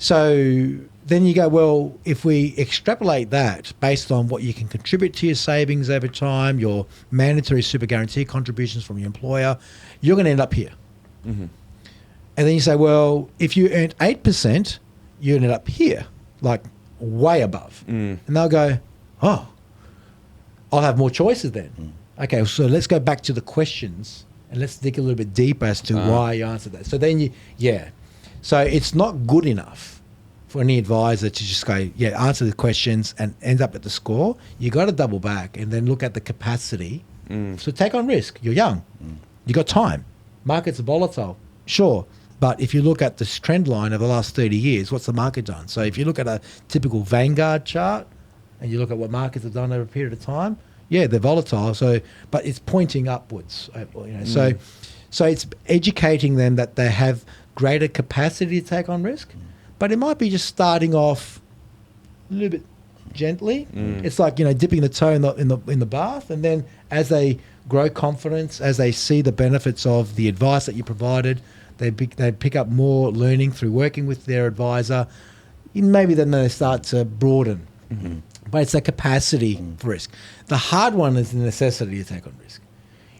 so then you go, well, if we extrapolate that based on what you can contribute to your savings over time, your mandatory super guarantee contributions from your employer, you're going to end up here. And then you say, well, if you earned 8%, you ended up here, like way above. And they'll go, oh, I'll have more choices then. Okay, so let's go back to the questions and let's dig a little bit deeper as to why you answered that. So then so it's not good enough for any advisor to just go, answer the questions and end up at the score. You got to double back and then look at the capacity. So take on risk. You're young. You got time. Markets are volatile, sure. But if you look at this trend line of the last 30 years, what's the market done? So if you look at a typical Vanguard chart and you look at what markets have done over a period of time, they're volatile. So, but it's pointing upwards. So it's educating them that they have greater capacity to take on risk, but it might be just starting off a little bit gently. It's like dipping the toe in the bath, and then as they grow confidence, as they see the benefits of the advice that you provided, they pick up more learning through working with their advisor. Maybe then they start to broaden. But it's a capacity for risk. The hard one is the necessity to take on risk.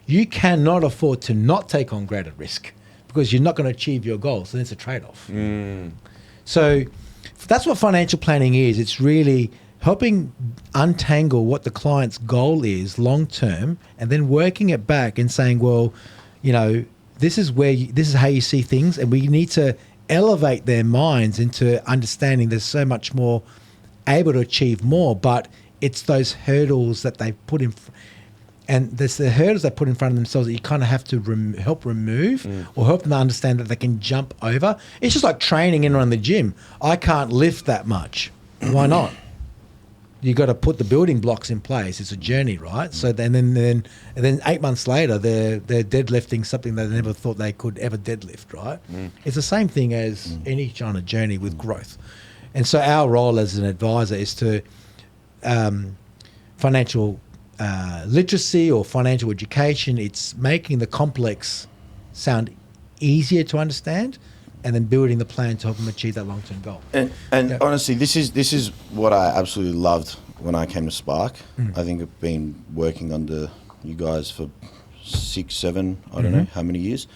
You cannot afford to not take on greater risk because you're not going to achieve your goals, and it's a trade-off. So that's what financial planning is. It's really helping untangle what the client's goal is long-term, and then working it back and saying, well, this is how you see things, and we need to elevate their minds into understanding there's so much more able to achieve more, but it's those hurdles that they put in and there's the hurdles they put in front of themselves that you kind of have to help remove or help them understand that they can jump over. It's just like training in around the gym. I can't lift that much. Why not? You got to put the building blocks in place. It's a journey, right? So then 8 months later, they're deadlifting something they never thought they could ever deadlift, right? It's the same thing as any kind of journey with growth. And so our role as an advisor is to financial literacy or financial education. It's making the complex sound easier to understand, and then building the plan to help them achieve that long-term goal. And honestly, this is what I absolutely loved when I came to Spark. I think I've been working under you guys for 6, 7, I don't know how many years,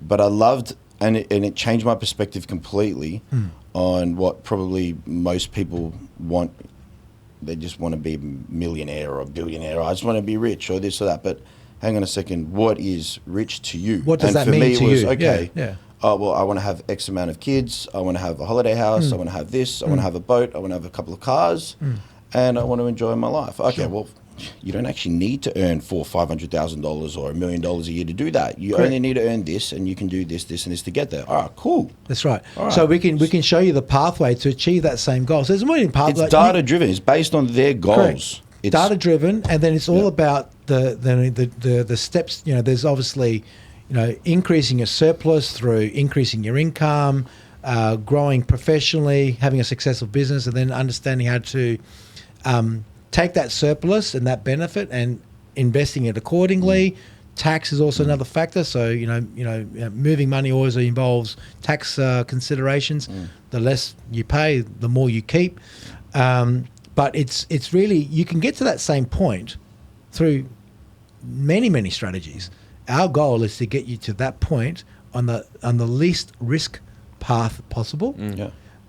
but I loved, and it changed my perspective completely on what probably most people want. They just want to be a millionaire or a billionaire. I just want to be rich or this or that. But hang on a second, what is rich to you? What does that mean to you? Okay, yeah. Oh, well, I want to have X amount of kids. I want to have a holiday house. I want to have this. I want to have a boat. I want to have a couple of cars. And I want to enjoy my life. Okay, well, you don't actually need to earn $400,000-$500,000 or $1 million a year to do that. You only need to earn this, and you can do this, this, and this to get there. All right, cool. That's right. All right. So we can show you the pathway to achieve that same goal. So there's more in pathway. It's data driven. It's based on their goals. Correct. It's data driven, and then it's all about the steps. You know, there's obviously, you know, increasing your surplus through increasing your income, growing professionally, having a successful business, and then understanding how to take that surplus and that benefit and investing it accordingly. Tax is also another factor. So moving money always involves tax considerations. The less you pay, the more you keep. But it's really, you can get to that same point through many strategies. Our goal is to get you to that point on the least risk path possible.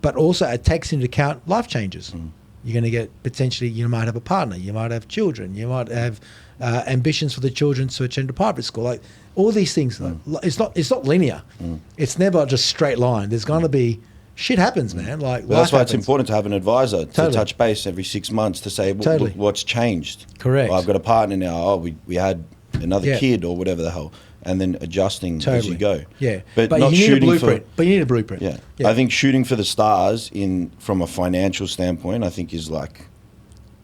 But also it takes into account life changes. You're going to get potentially, you might have a partner, you might have children, you might have ambitions for the children to attend a private school. Like all these things, it's not linear. It's never just straight line. There's going to be shit happens, man. Like that's why happens. it's important to have an advisor to touch base every 6 months to say what's changed. Correct. I've got a partner now. Oh, we had another kid or whatever the hell, and then adjusting as you go. Yeah, but not you need shooting a blueprint. But you need a blueprint. Yeah. I think shooting for the stars from a financial standpoint, I think is like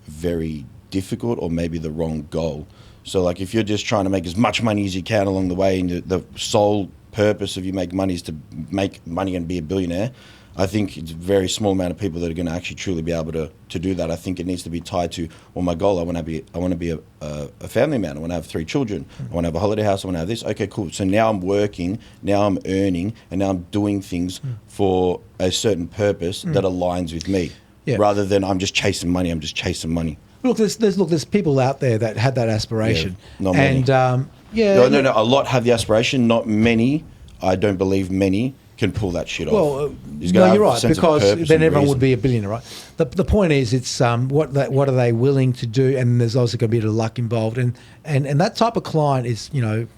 very difficult or maybe the wrong goal. So like if you're just trying to make as much money as you can along the way, and the sole purpose of you make money is to make money and be a billionaire, I think it's a very small amount of people that are going to actually truly be able to do that. I think it needs to be tied to, well, my goal, I want to be a family man. I want to have 3 children. I want to have a holiday house. I want to have this. Okay, cool. So now I'm working, now I'm earning, and now I'm doing things for a certain purpose that aligns with me, rather than I'm just chasing money. I'm just chasing money. Look, there's people out there that had that aspiration. Not many. And no, a lot have the aspiration. Not many. I don't believe many can pull that shit off. Well, no, you're right, because then everyone would be a billionaire, right? The point is, it's what are they willing to do, and there's also going to be a bit of luck involved, and that type of client is,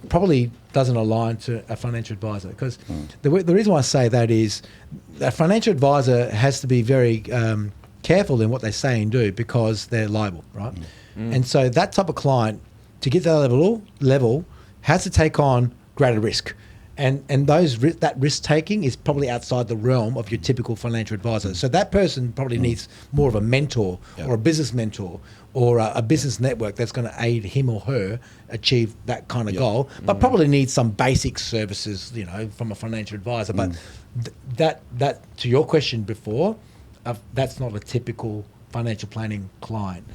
probably doesn't align to a financial advisor, because the reason why I say that is a financial advisor has to be very careful in what they say and do, because they're liable, right? And so that type of client, to get to that level has to take on greater risk. And that risk taking is probably outside the realm of your typical financial advisor. So that person probably needs more of a mentor or a business mentor or a business network that's going to aid him or her achieve that kind of goal, but probably needs some basic services, from a financial advisor. But that to your question before, that's not a typical financial planning client.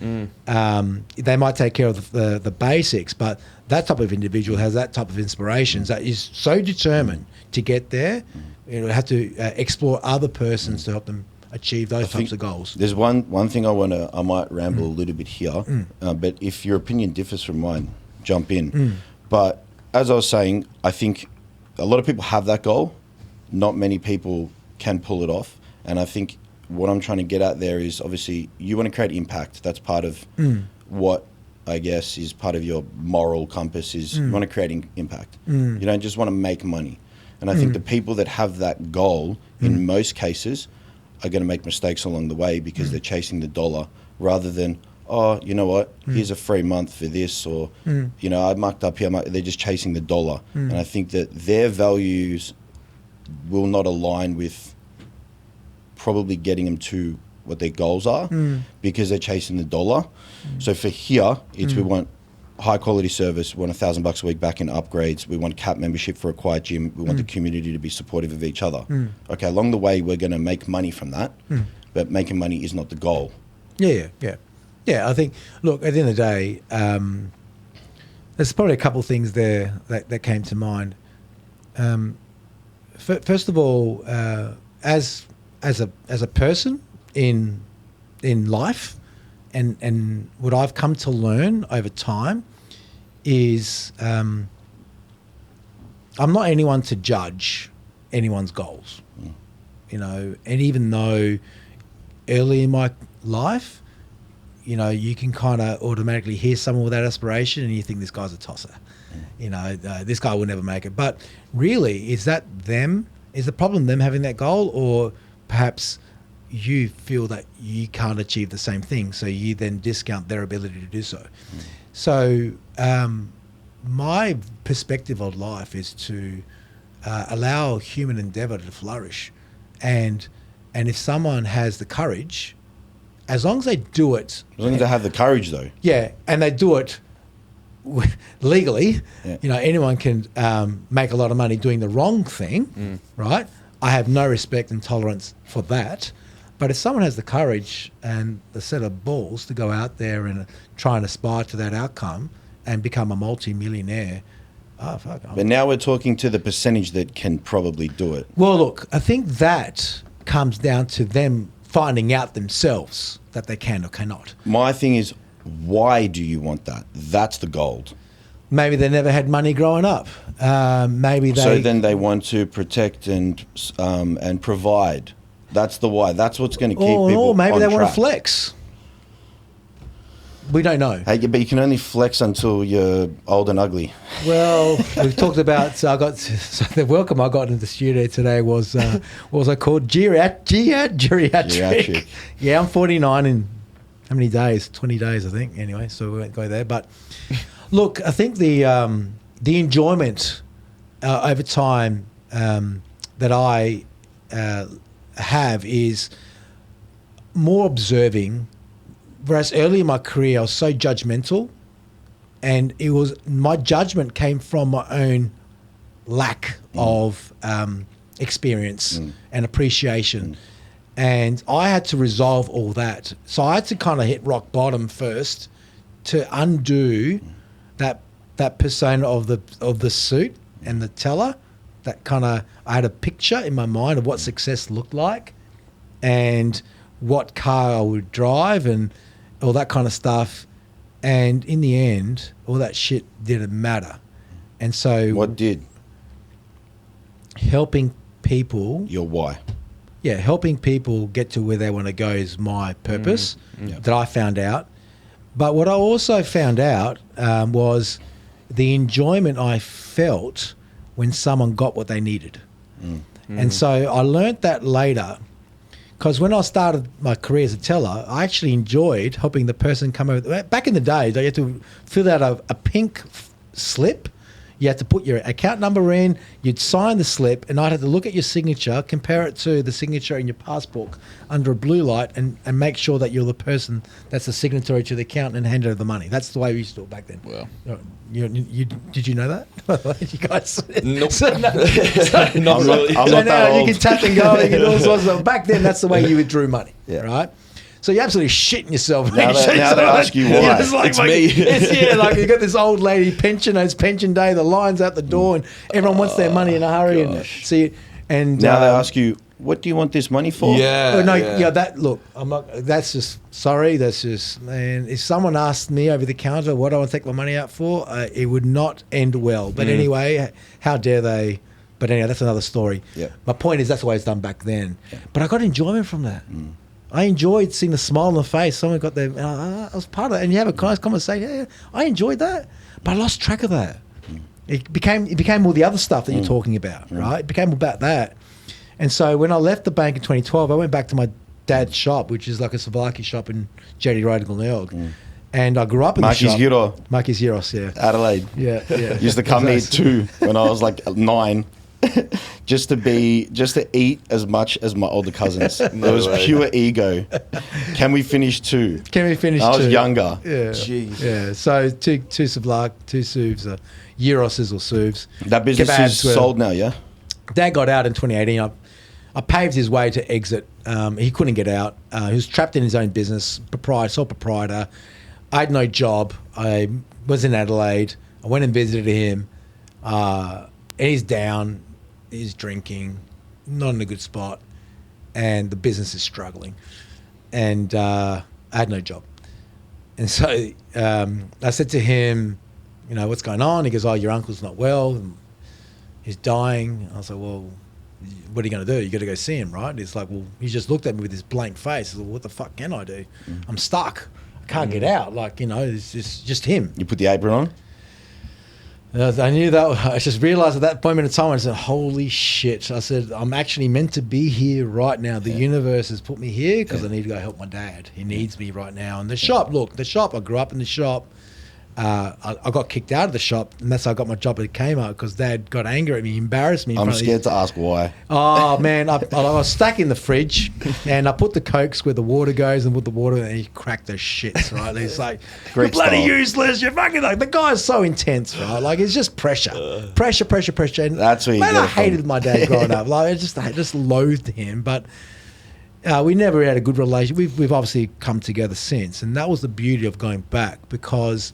They might take care of the basics, but that type of individual has that type of inspirations that is so determined to get there. Have to explore other persons to help them achieve those types of goals. There's one thing I might ramble a little bit here, but if your opinion differs from mine, jump in. But as I was saying, I think a lot of people have that goal. Not many people can pull it off, and I think what I'm trying to get at there is, obviously you want to create impact. That's part of what I guess is part of your moral compass is you want to create impact. You don't just want to make money. And I think the people that have that goal in most cases are going to make mistakes along the way because they're chasing the dollar rather than, oh, you know what, here's a free month for this, or, I mucked up here. They're just chasing the dollar. And I think that their values will not align with probably getting them to what their goals are because they're chasing the dollar. So for here, it's we want high quality service, we want $1,000 a week back in upgrades, we want cap membership for a quiet gym, we want the community to be supportive of each other. Okay, along the way, we're going to make money from that, but making money is not the goal. Yeah, I think, look, at the end of the day, there's probably a couple of things there that came to mind. First of all, as a person in life, and what I've come to learn over time is I'm not anyone to judge anyone's goals, and even though early in my life, you can kind of automatically hear someone with that aspiration and you think this guy's a tosser, this guy will never make it. But really, is the problem them having that goal, or perhaps you feel that you can't achieve the same thing, so you then discount their ability to do so. So my perspective on life is to allow human endeavor to flourish, and if someone has the courage, as long as they do it, As long as they have the courage, though. yeah, and they do it legally, Yeah. anyone can make a lot of money doing the wrong thing, right? I have no respect and tolerance for that. But if someone has the courage and the set of balls to go out there and try and aspire to that outcome and become a multi-millionaire, fuck. But now we're talking to the percentage that can probably do it. Well, look, I think that comes down to them finding out themselves that they can or cannot. My thing is, why do you want that? That's the gold. Maybe they never had money growing up. Maybe they... So then they want to protect and provide. That's the why. That's what's going to keep people or maybe on they want track. to flex. We don't know. Hey, but you can only flex until you're old and ugly. Well, we've talked about. So the welcome I got into the studio today was what was I called? Geriatric. Yeah, I'm 49 in how many days? 20 days, I think. Anyway, so we won't go there. But look, I think the enjoyment over time that I have is more observing. Whereas early in my career, I was so judgmental, and it was my judgment came from my own lack of experience and appreciation, and I had to resolve all that. So I had to kind of hit rock bottom first to undo that persona of the suit and the teller. That kind of, I had a picture in my mind of what success looked like, and what car I would drive, and all that kind of stuff. And in the end, all that shit didn't matter. And so What did? Helping people, Your why. helping people get to where they want to go is my purpose that I found out. But what I also found out was the enjoyment I felt when someone got what they needed. And so I learnt that later, because when I started my career as a teller, I actually enjoyed helping the person come over. Back in the day, you had to fill out a pink slip. You had to put your account number in, you'd sign the slip, and I'd have to look at your signature, compare it to the signature in your passport under a blue light, and make sure that you're the person that's the signatory to the account, and hand over the money. That's the way we used to do it back then. Wow. You did you know that? You guys? Nope. Not really. I'm so not now that you old. can tap and go. You can all sorts of, back then, that's the way you withdrew money, Yeah. right? So you're absolutely shitting yourself. Now they ask you why. It's me. Like you got this old lady pension. It's pension day. The line's out the door, and everyone wants their money in a hurry. Gosh. And Now they ask you, what do you want this money for? Yeah. that look, I'm not. That's just sorry. That's just, man. If someone asked me over the counter what I want to take my money out for, it would not end well. But anyway, how dare they? But anyway, that's another story. Yeah. My point is that's the way it's done back then. But I got enjoyment from that. I enjoyed seeing the smile on the face. Someone got their, I was part of it. And you have a nice conversation. Yeah, I enjoyed that. But I lost track of that. It became all the other stuff that you're talking about, right? It became about that. And so when I left the bank in 2012, I went back to my dad's shop, which is like a Savaki shop in Jetty Road in Glenelg. And I grew up in the shop. Marquis Giros, yeah. Adelaide. Yeah. Used to come here too when I was like 9. just to eat as much as my older cousins. It was pure ego. Can we finish 2? Can we finish 2? I was younger. Yeah. Jeez. Yeah. So two Savlak, 2 Suvs, Euroses or Suvs. That business Kebabs is sold now, yeah? Dad got out in 2018. I paved his way to exit. He couldn't get out. He was trapped in his own business, sole proprietor. I had no job. I was in Adelaide. I went and visited him. And he's down. He's drinking. Not in a good spot. And the business is struggling. And I had no job. And so I said to him, what's going on? He goes, your uncle's not well. He's dying. I was like, well, what are you going to do? You got to go see him, right? It's like, well, he just looked at me with this blank face. I was like, what the fuck can I do? I'm stuck. I can't get out. Like, it's just him. You put the apron on? I knew that. I just realized at that moment in time, I said, holy shit. I said, I'm actually meant to be here right now. The universe has put me here because I need to go help my dad. He needs me right now. And the shop, I grew up in the shop. I got kicked out of the shop, and that's how I got my job at Kmart because Dad got angry at me, embarrassed me. I'm scared to ask why. Oh man, I was stuck in the fridge, and I put the Cokes where the water goes, and put the water, and he cracked those shits. Right, he's like, "You're bloody useless. You're fucking like." The guy's so intense, right? Like it's just pressure. And That's where you man, get I it from. hated my dad growing up. Like I just loathed him, but. We never had a good relationship. We've obviously come together since, and that was the beauty of going back because.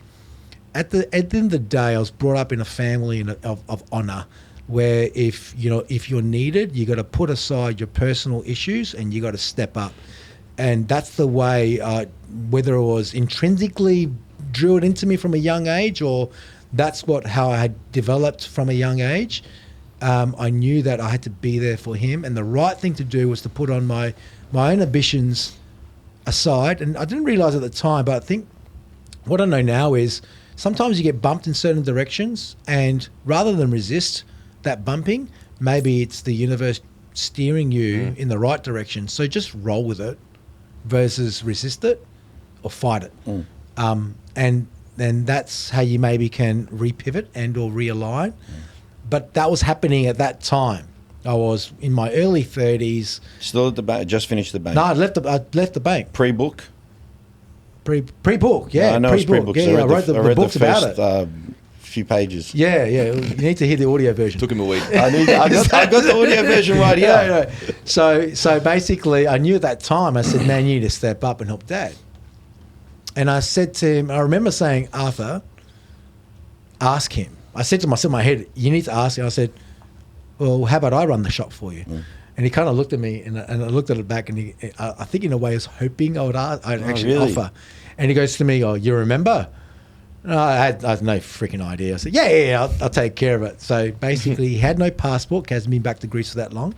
At the end of the day, I was brought up in a family of honor, where if you're needed, you got to put aside your personal issues and you got to step up, and that's the way. Whether it was intrinsically drilled into me from a young age, or that's how I had developed from a young age, I knew that I had to be there for him, and the right thing to do was to put on my own ambitions aside. And I didn't realize at the time, but I think what I know now is. Sometimes you get bumped in certain directions, and rather than resist that bumping, maybe it's the universe steering you in the right direction. So just roll with it versus resist it or fight it. And then that's how you maybe can repivot and or realign. But that was happening at that time. I was in my early 30s. Still at the bank? Just finished the bank? No, I left the bank. Pre-book? Pre-book, yeah. I know it's pre-book. Yeah, I wrote the books about it. Few pages. Yeah. You need to hear the audio version. Took him a week. I got the audio version right here. Yeah. So basically, I knew at that time, I said, man, you need to step up and help Dad. And I said to him, I remember saying, Arthur, ask him. I said to myself in my head, you need to ask him. I said, well, how about I run the shop for you? And he kind of looked at me, and I looked at it back, and I think in a way I was hoping I'd actually offer. And he goes to me, oh, you remember? No, I had no freaking idea. I said, yeah, I'll take care of it. So basically, he had no passport, hasn't been back to Greece for that long.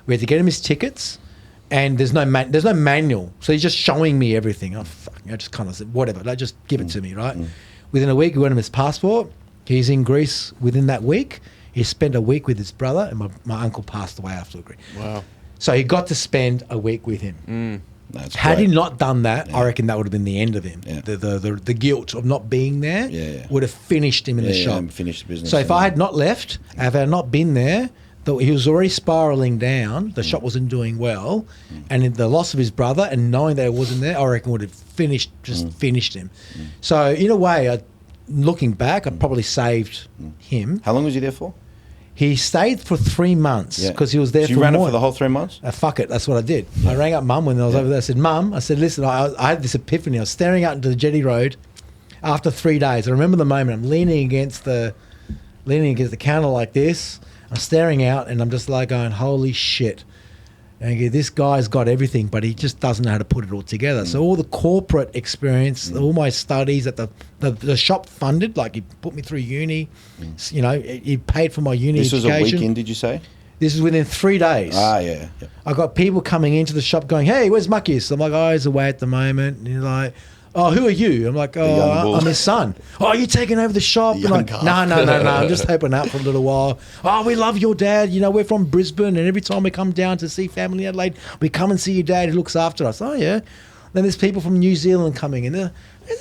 We had to get him his tickets, and there's no manual. So he's just showing me everything. I just kind of said, whatever, like, just give it to me, right? Within a week, we got him his passport. He's in Greece within that week. He spent a week with his brother, and my uncle passed away after the Greece. Wow. So he got to spend a week with him. Had great. he not done that, I reckon that would have been the end of him. Yeah. The guilt of not being there would have finished him in the shop. Finished the business. So if I had not left, if I had not been there, though he was already spiraling down, the shop wasn't doing well, and in the loss of his brother and knowing that it wasn't there, I reckon would have finished him. So in a way, looking back, I probably saved him. How long was he there for? He stayed for 3 months because he was there so for you ran more. it for the whole 3 months? Fuck it, that's what I did. I rang up Mum when I was over there. I said, Mum, I said, listen, I had this epiphany. I was staring out into the jetty road after 3 days. I remember the moment. I'm leaning against the counter like this. I'm staring out, and I'm just like going, holy shit. And I go, this guy's got everything, but he just doesn't know how to put it all together. So all the corporate experience, all my studies that the shop funded, like he put me through uni, he paid for my uni This education. was a week in, did you say? This is within 3 days. Yeah. I got people coming into the shop going, hey, where's Muckies? I'm like, oh, he's away at the moment. And he's like, oh, who are you? I'm like, oh, I'm his son. Oh, you taking over the shop? I'm like, no, I'm just helping out for a little while. Oh, we love your dad. We're from Brisbane, and every time we come down to see family in Adelaide, we come and see your dad. He looks after us. Oh, yeah. Then there's people from New Zealand coming in. This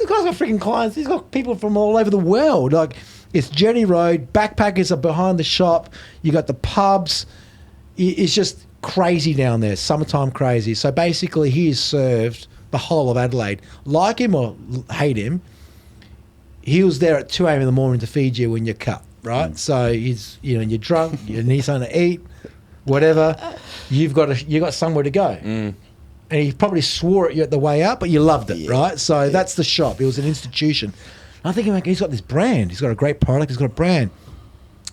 guy's got freaking clients. He's got people from all over the world. Like, it's Jetty Road. Backpackers are behind the shop. You got the pubs. It's just crazy down there. Summertime crazy. So basically, he is served the whole of Adelaide. Like him or hate him, he was there at 2 a.m. in the morning to feed you when you're cut, right? So he's, you're drunk, you need something to eat, whatever. You've got somewhere to go. And he probably swore at you at the way out, but you loved it, right? So that's the shop. It was an institution. I'm thinking, like, he's got this brand. He's got a great product. He's got a brand.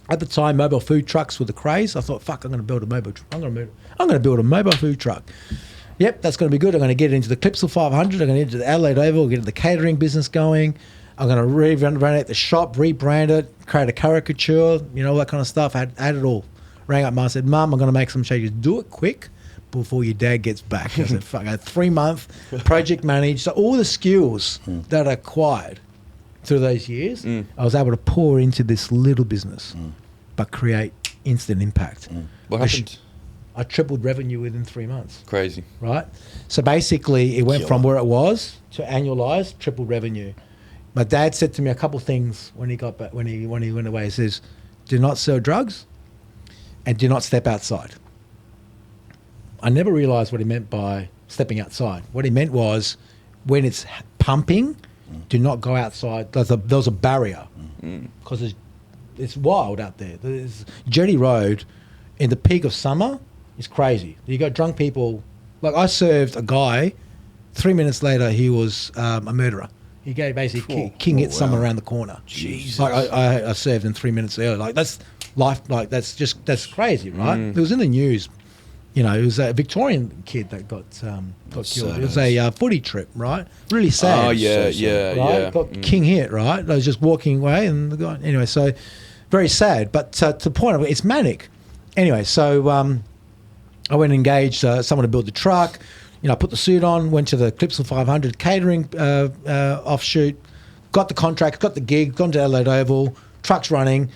At the time, mobile food trucks were the craze. I thought, fuck, I'm going to build a mobile truck. I'm going to build a mobile food truck. Yep, that's going to be good. I'm going to get into the Clipsal 500. I'm going to get into the Adelaide Oval, get into the catering business going. I'm going to renovate the shop, rebrand it, create a caricature, all that kind of stuff. I had it all. Rang up Mum, I said, Mum, I'm going to make some changes. Do it quick before your dad gets back. I said, fuck, I had 3 month project managed. So all the skills that I acquired through those years, I was able to pour into this little business, but create instant impact. What happened? I tripled revenue within 3 months. Crazy. Right? So basically, it went from where it was to annualized, tripled revenue. My dad said to me a couple things when he got back, when he went away. He says, "Do not sell drugs, and do not step outside." I never realized what he meant by stepping outside. What he meant was, when it's pumping, do not go outside. There's a barrier because it's wild out there. There's Jetty Road in the peak of summer. It's crazy. You got drunk people. Like, I served a guy. 3 minutes later, he was a murderer. He gave basically king hit someone around the corner. Jesus. Like, I served him 3 minutes earlier. Like, that's life. Like, that's crazy, right? It was in the news. You know, it was a Victorian kid that got killed. It was a footy trip, right? Really sad. Oh yeah, right? Got king hit, right? I was just walking away, and the guy. Anyway, so very sad. But to the point of it, it's manic. Anyway, so I went and engaged someone to build the truck. You know, I put the suit on, went to the Clipsal 500 catering offshoot, got the contract, got the gig, gone to Adelaide Oval, truck's running.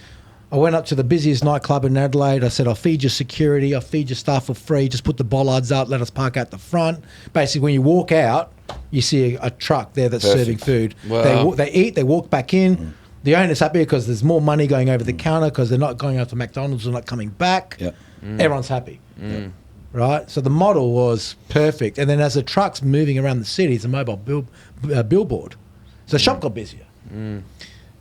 I went up to the busiest nightclub in Adelaide. I said, "I'll feed your security, I'll feed your staff for free. Just put the bollards up, let us park out the front." Basically, when you walk out, you see a truck there that's serving food. Wow. They eat, they walk back in. The owner's happy because there's more money going over the counter because they're not going out to McDonald's or not coming back. Yep. Everyone's happy. Right? So the model was perfect. And then as the truck's moving around the city, it's a mobile billboard. So the shop got busier.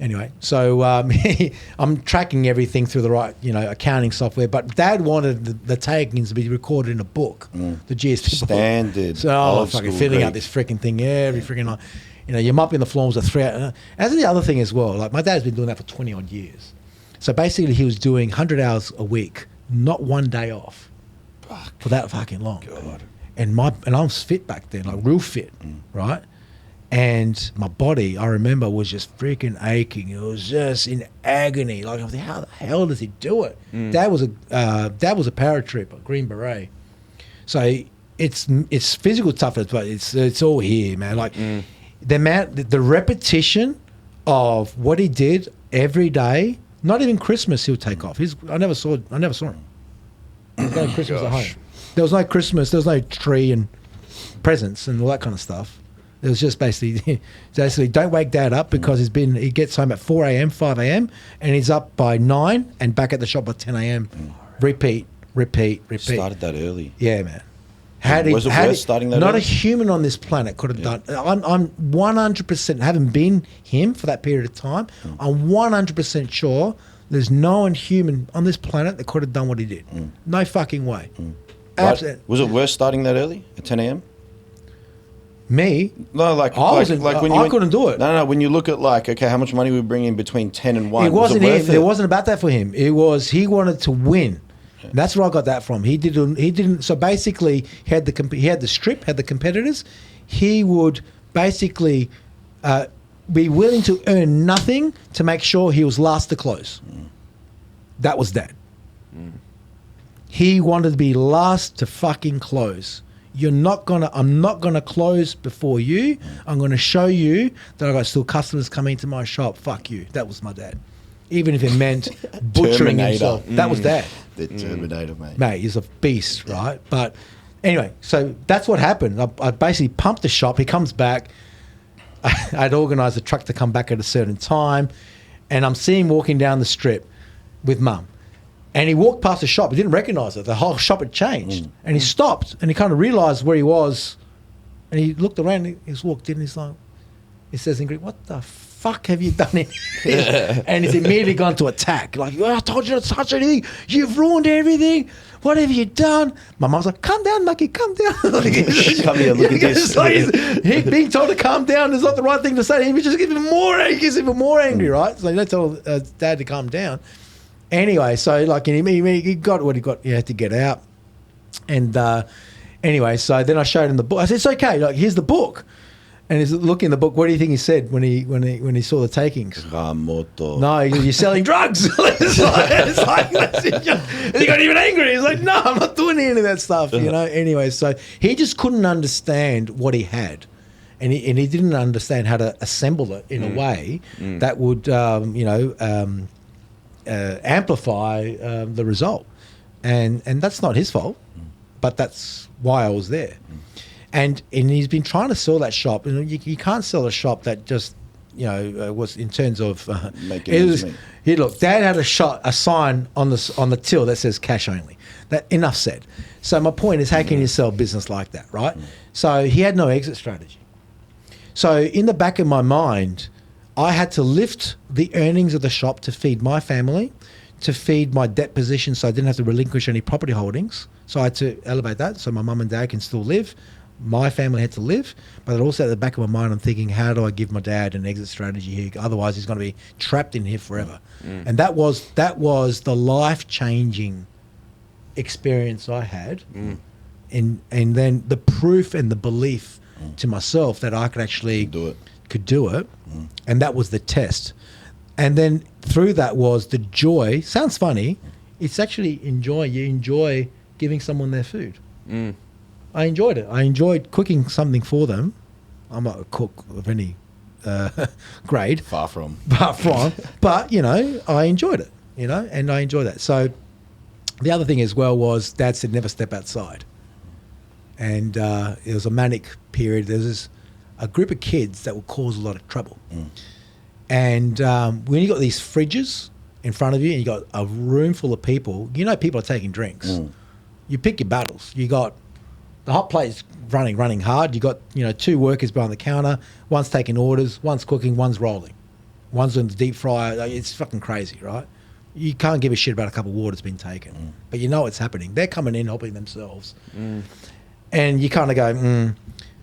Anyway, so I'm tracking everything through the right, accounting software. But Dad wanted the takings to be recorded in a book, the GST book. Standard. So I'm fucking filling out this freaking thing every freaking night. You're mopping the floors at 3 hours. As the other thing as well, like, my dad's been doing that for 20 odd years. So basically he was doing 100 hours a week, not one day off for that fucking long. God. And I was fit back then, like real fit, right? And my body, I remember, was just freaking aching. It was just in agony. Like, I was like, how the hell does he do it? Dad was a paratrooper, Green Beret. So it's physical toughness, but it's all here, man. Like, the repetition of what he did every day. Not even Christmas he'll take off. I never saw him. There was no Christmas at home. There was no Christmas. There was no tree and presents and all that kind of stuff. It was just basically don't wake Dad up because he gets home at 4 a.m., 5 a.m. and he's up by 9 and back at the shop by 10 a.m. Repeat. Started that early. Yeah, man. Was it worth starting that Not early? a human on this planet could have done. I'm 100%, having been him for that period of time, I'm 100% sure there's no one human on this planet that could have done what he did. No fucking way. Right. Was it worth starting that early at 10 a.m.? Me? No, I couldn't do it. No. When you look at, like, okay, how much money we bring in between 10 and 1? It wasn't was it worth him. it? It wasn't about that for him. It was he wanted to win. Yeah. That's where I got that from. He didn't. So basically, he had the strip, had the competitors. He would basically be willing to earn nothing to make sure he was last to close. That was Dad. He wanted to be last to fucking close. I'm not gonna close before you. I'm gonna show you that I got still customers coming to my shop. Fuck you. That was my dad. Even if it meant butchering himself. That was Dad. The Terminator, mate. Mate, he's a beast, right? But anyway, so that's what happened. I basically pumped the shop. He comes back. I'd organised the truck to come back at a certain time, and I'm seeing him walking down the strip with Mum. And he walked past the shop. He didn't recognise it. The whole shop had changed. And he stopped, and he kind of realised where he was. And he looked around, and he's walked in, and he's like, he says in Greek, "What the fuck have you done in here?" And he's immediately gone to attack. Like, "Well, I told you not to touch anything. You've ruined everything. What have you done?" My mum's like, "Calm down, Mucky, calm down." Come here, look at this. He being told to calm down is not the right thing to say. He just gets even more angry. He's even more angry, right? So you don't tell Dad to calm down. Anyway, so like he got what he got. He had to get out. And anyway, so then I showed him the book. I said, "It's okay. Like, here's the book." And he's looking in the book. What do you think he said when he saw the takings? Ramoto. No, you're selling drugs. He got even angry. He's like, "No, I'm not doing any of that stuff." Anyway, so he just couldn't understand what he had. and he didn't understand how to assemble it in a way that would amplify the result, and that's not his fault, but that's why I was there. And he's been trying to sell that shop, and you can't sell a shop that just was in terms of look, Dad had a sign on the till that says cash only. That enough said. So my point is, how can you sell business like that, right? So he had no exit strategy. So in the back of my mind, I had to lift the earnings of the shop to feed my family, to feed my debt position, so I didn't have to relinquish any property holdings. So I had to elevate that so my mum and dad can still live. My family had to live, but also at the back of my mind, I'm thinking, how do I give my dad an exit strategy here? Otherwise, he's going to be trapped in here forever. And that was the life-changing experience I had, and then the proof and the belief to myself that I could actually could do it, and that was the test. And then through that was the joy. Sounds funny, it's actually you enjoy giving someone their food. I enjoyed it. I enjoyed cooking something for them. I'm not a cook of any grade. Far from. But I enjoyed it, and I enjoy that. So the other thing as well was Dad said never step outside. And it was a manic period. There was a group of kids that would cause a lot of trouble. And when you got these fridges in front of you and you got a room full of people, people are taking drinks. You pick your battles. You got the hot plate's running hard. You got, 2 workers behind the counter. One's taking orders, one's cooking, one's rolling. One's in the deep fryer. It's fucking crazy, right? You can't give a shit about a cup of water that's been taken. But it's happening. They're coming in, helping themselves. And you kind of go,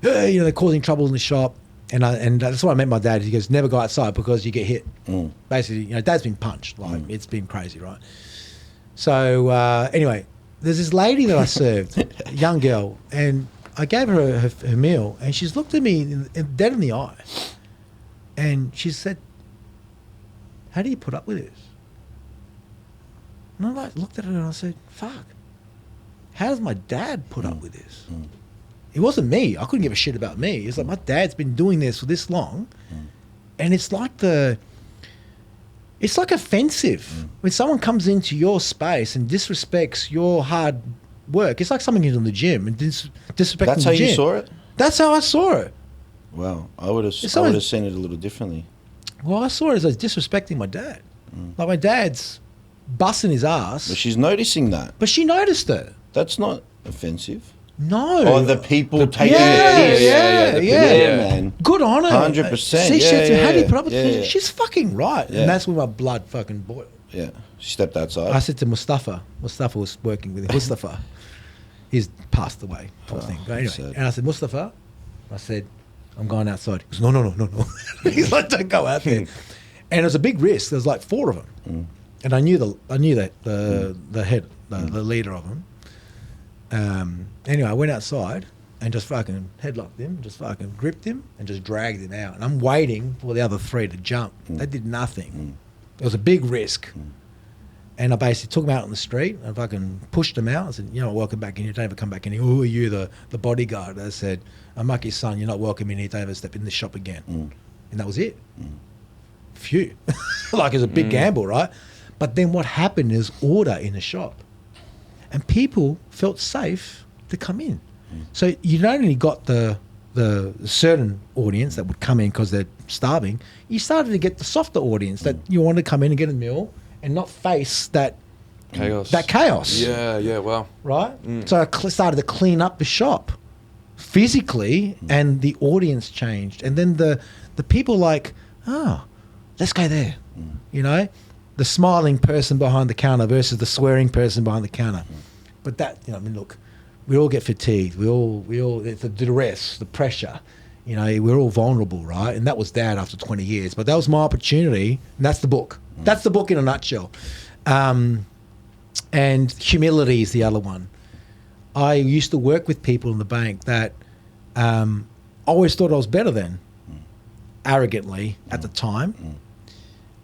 they're causing trouble in the shop. And that's why I met my dad. He goes, never go outside because you get hit. Basically, Dad's been punched. It's been crazy, right? So anyway, there's this lady that I served, a young girl, and I gave her her meal, and she's looked at me dead in the eye, and she said, "How do you put up with this?" And I looked at her and I said, "Fuck, how does my dad put up with this?" It wasn't me. I couldn't give a shit about me. It's like my dad's been doing this for this long, and it's like offensive when someone comes into your space and disrespects your hard work. It's like someone who's in the gym and disrespecting the gym. That's how you saw it? That's how I saw it. Wow, I would have seen it a little differently. Well, I saw it as disrespecting my dad. Like my dad's busting his ass. But she's noticing that. But she noticed it. That's not offensive. No. Or the people taking the piss. Yeah, man. Good on her. 100%. See, how do you put up with this? She's fucking right. Yeah. And that's when my blood fucking boiled. Yeah. She stepped outside. I said to Mustafa was working with him. Mustafa. He's passed away, whole thing. But anyway, sad. and I said, Mustafa, I said, I'm going outside. He goes, no. He's like, don't go out there. And it was a big risk. There was like 4 of them. And I knew the head, the leader of them. Anyway, I went outside and just fucking headlocked him, just fucking gripped him and just dragged him out. And I'm waiting for the other 3 to jump. They did nothing. It was a big risk. And I basically took him out on the street and fucking pushed him out. I said, welcome back in here. Don't ever come back in here. Who are you, the bodyguard? I said, I'm Maki's son. You're not welcome in here. Don't ever step in this shop again. And that was it. Phew. Like it was a big gamble, right? But then what happened is order in the shop. And people felt safe to come in. So you not only got the certain audience that would come in because they're starving, you started to get the softer audience that you want to come in and get a meal and not face that chaos. Yeah, wow. Right? So I started to clean up the shop physically, and the audience changed. And then the people like, let's go there. The smiling person behind the counter versus the swearing person behind the counter. But that, look, we all get fatigued. We all, it's the duress, the pressure. We're all vulnerable, right? And that was Dad after 20 years. But that was my opportunity, and that's the book. That's the book in a nutshell. And humility is the other one. I used to work with people in the bank that always thought I was better than, arrogantly at the time.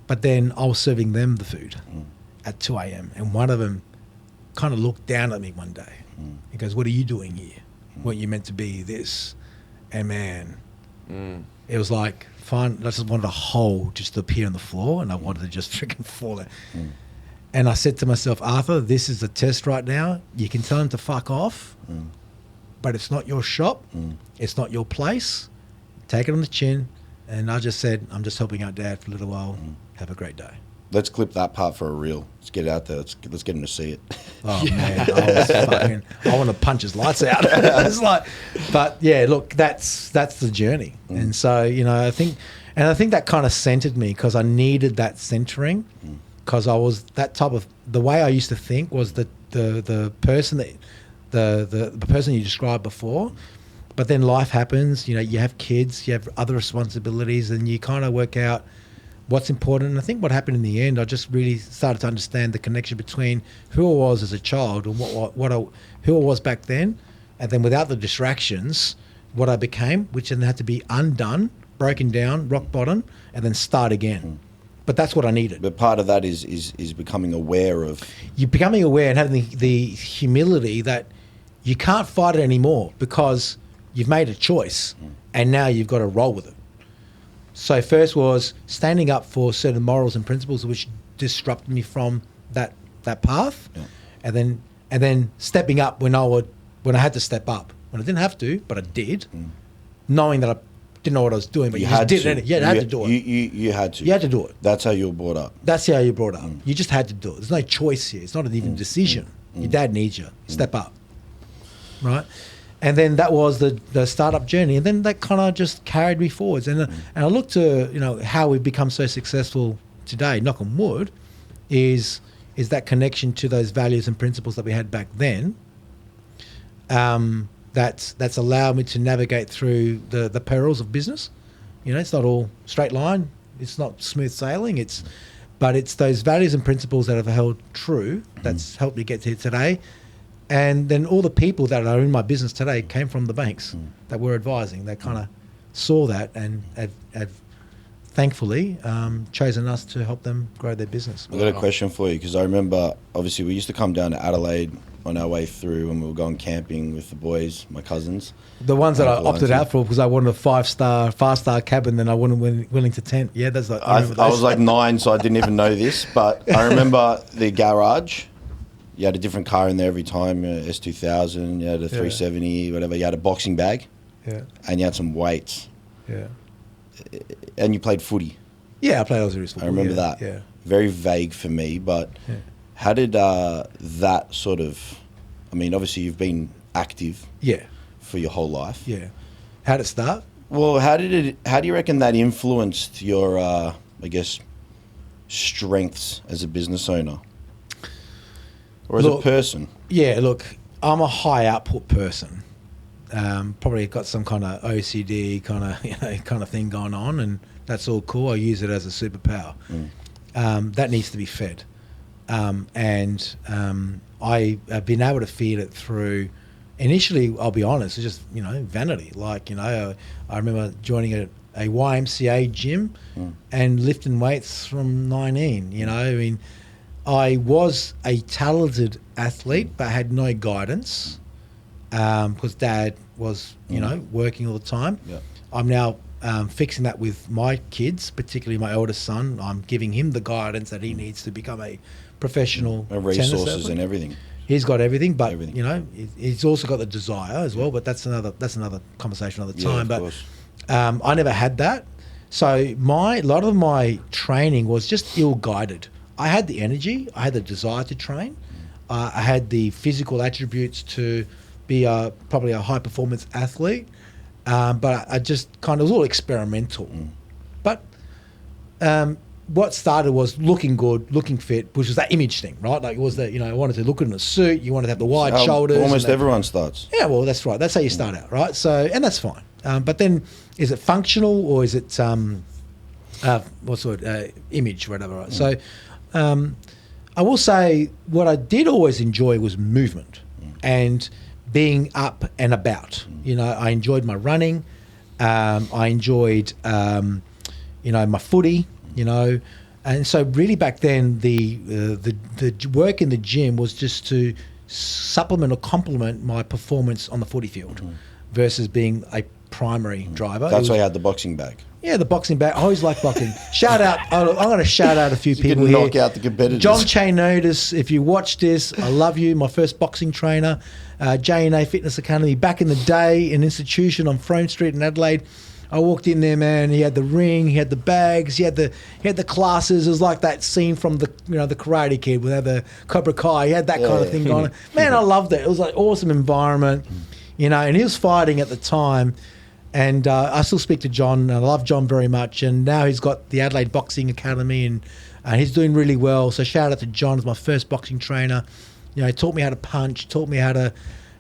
But then I was serving them the food at 2 a.m. And one of them kind of looked down at me one day. He goes, what are you doing here? Weren't you meant to be this? And man, It was like, fine, I just wanted a hole just to appear on the floor, and I wanted to just freaking fall there. And I said to myself, Arthur, this is a test right now. You can tell him to fuck off, but it's not your shop. It's not your place. Take it on the chin. And I just said, I'm just helping out Dad for a little while. Have a great day. Let's clip that part for a reel. Let's get it out there. Let's get him to see it. Oh man, I want to punch his lights out. It's like, but yeah, look, that's the journey. And so, you know, I think that kind of centered me because I needed that centering because I was that type of, the way I used to think was the person that the person you described before. But then life happens, you know, you have kids, you have other responsibilities, and you kind of work out what's important. And I think what happened in the end, I just really started to understand the connection between who I was as a child and who I was back then, and then without the distractions, what I became, which then had to be undone, broken down, rock bottom, and then start again. But that's what I needed. But part of that is becoming aware of... You're becoming aware and having the humility that you can't fight it anymore because you've made a choice and now you've got to roll with it. So first was standing up for certain morals and principles which disrupted me from that path, and then stepping up when I had to step up, when I didn't have to, but I did, knowing that I didn't know what I was doing, but you just did it. You had to do it. You had to. You had to do it. That's how you were brought up. That's how you brought up. You just had to do it. There's no choice here. It's not an even decision. Your dad needs you. Step up, right? And then that was the startup journey, and then that kind of just carried me forwards. And I look to, you know, how we've become so successful today. Knock on wood, is that connection to those values and principles that we had back then. That's allowed me to navigate through the perils of business. You know, it's not all straight line. It's not smooth sailing. But it's those values and principles that have held true that's helped me get to today. And then all the people that are in my business today came from the banks that we're advising. They kind of saw that and have thankfully chosen us to help them grow their business. I've got a question for you because I remember, obviously, we used to come down to Adelaide on our way through when we were going camping with the boys, my cousins. The ones that I opted out for because I wanted a 5-star cabin, then I wanted Wellington tent. Yeah, that's like I was like 9, so I didn't even know this, but I remember the garage. You had a different car in there every time, S2000, you had a 370, whatever. You had a boxing bag, and you had some weights. Yeah. And you played footy. Yeah, I played Aussie football. I remember that. Yeah. Very vague for me, but how did that sort of... I mean, obviously you've been active for your whole life. Yeah. How did it start? Well, how do you reckon that influenced your, I guess, strengths as a business owner? Or as a person? Yeah, look, I'm a high output person. Probably got some kind of OCD kind of thing going on, and that's all cool. I use it as a superpower. That needs to be fed, and I have been able to feed it through. Initially, I'll be honest, it's just vanity. Like I remember joining a YMCA gym and lifting weights from 19. I mean. I was a talented athlete, but had no guidance because Dad was, working all the time. Yeah. I'm now fixing that with my kids, particularly my eldest son. I'm giving him the guidance that he needs to become a professional resources and everything. He's got everything, but he's also got the desire as well. But that's another conversation another time. But I never had that, so a lot of my training was just ill-guided. I had the energy, I had the desire to train, I had the physical attributes to be probably a high-performance athlete, but I just kind of was all experimental. But what started was looking good, looking fit, which was that image thing, right? Like it was that, I wanted to look good in a suit, you wanted to have the wide shoulders. Almost everyone starts. Yeah, well, that's right. That's how you start out, right? So, and that's fine. But then is it functional or is it, image, whatever, right? So, I will say what I did always enjoy was movement and being up and about. I enjoyed my running. I enjoyed, my footy, and so really back then the work in the gym was just to supplement or complement my performance on the footy field versus being a primary driver. That's why I had the boxing bag. Yeah, the boxing bag. I always like boxing. Shout out. I'm going to shout out a few So you people can here. knock out the competitors. John Chainotis, if you watch this, I love you. My first boxing trainer. J&A Fitness Academy. Back in the day, an institution on Frome Street in Adelaide. I walked in there, man. He had the ring, he had the bags, he had the classes. It was like that scene from the Karate Kid with the Cobra Kai. He had that kind of thing going on. Man, I loved it. It was like awesome environment, and he was fighting at the time. And I still speak to John, and I love John very much. And now he's got the Adelaide Boxing Academy, and he's doing really well. So shout out to John as my first boxing trainer. He taught me how to punch, taught me how to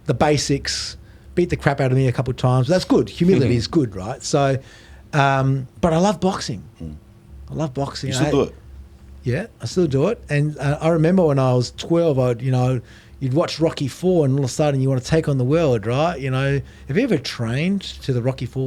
the basics. Beat the crap out of me a couple of times. That's good. Humility is good, right? So, but I love boxing. I love boxing. You still do it? Yeah, I still do it. And I remember when I was 12, you'd watch Rocky IV, and all of a sudden you want to take on the world, right? Have you ever trained to the Rocky IV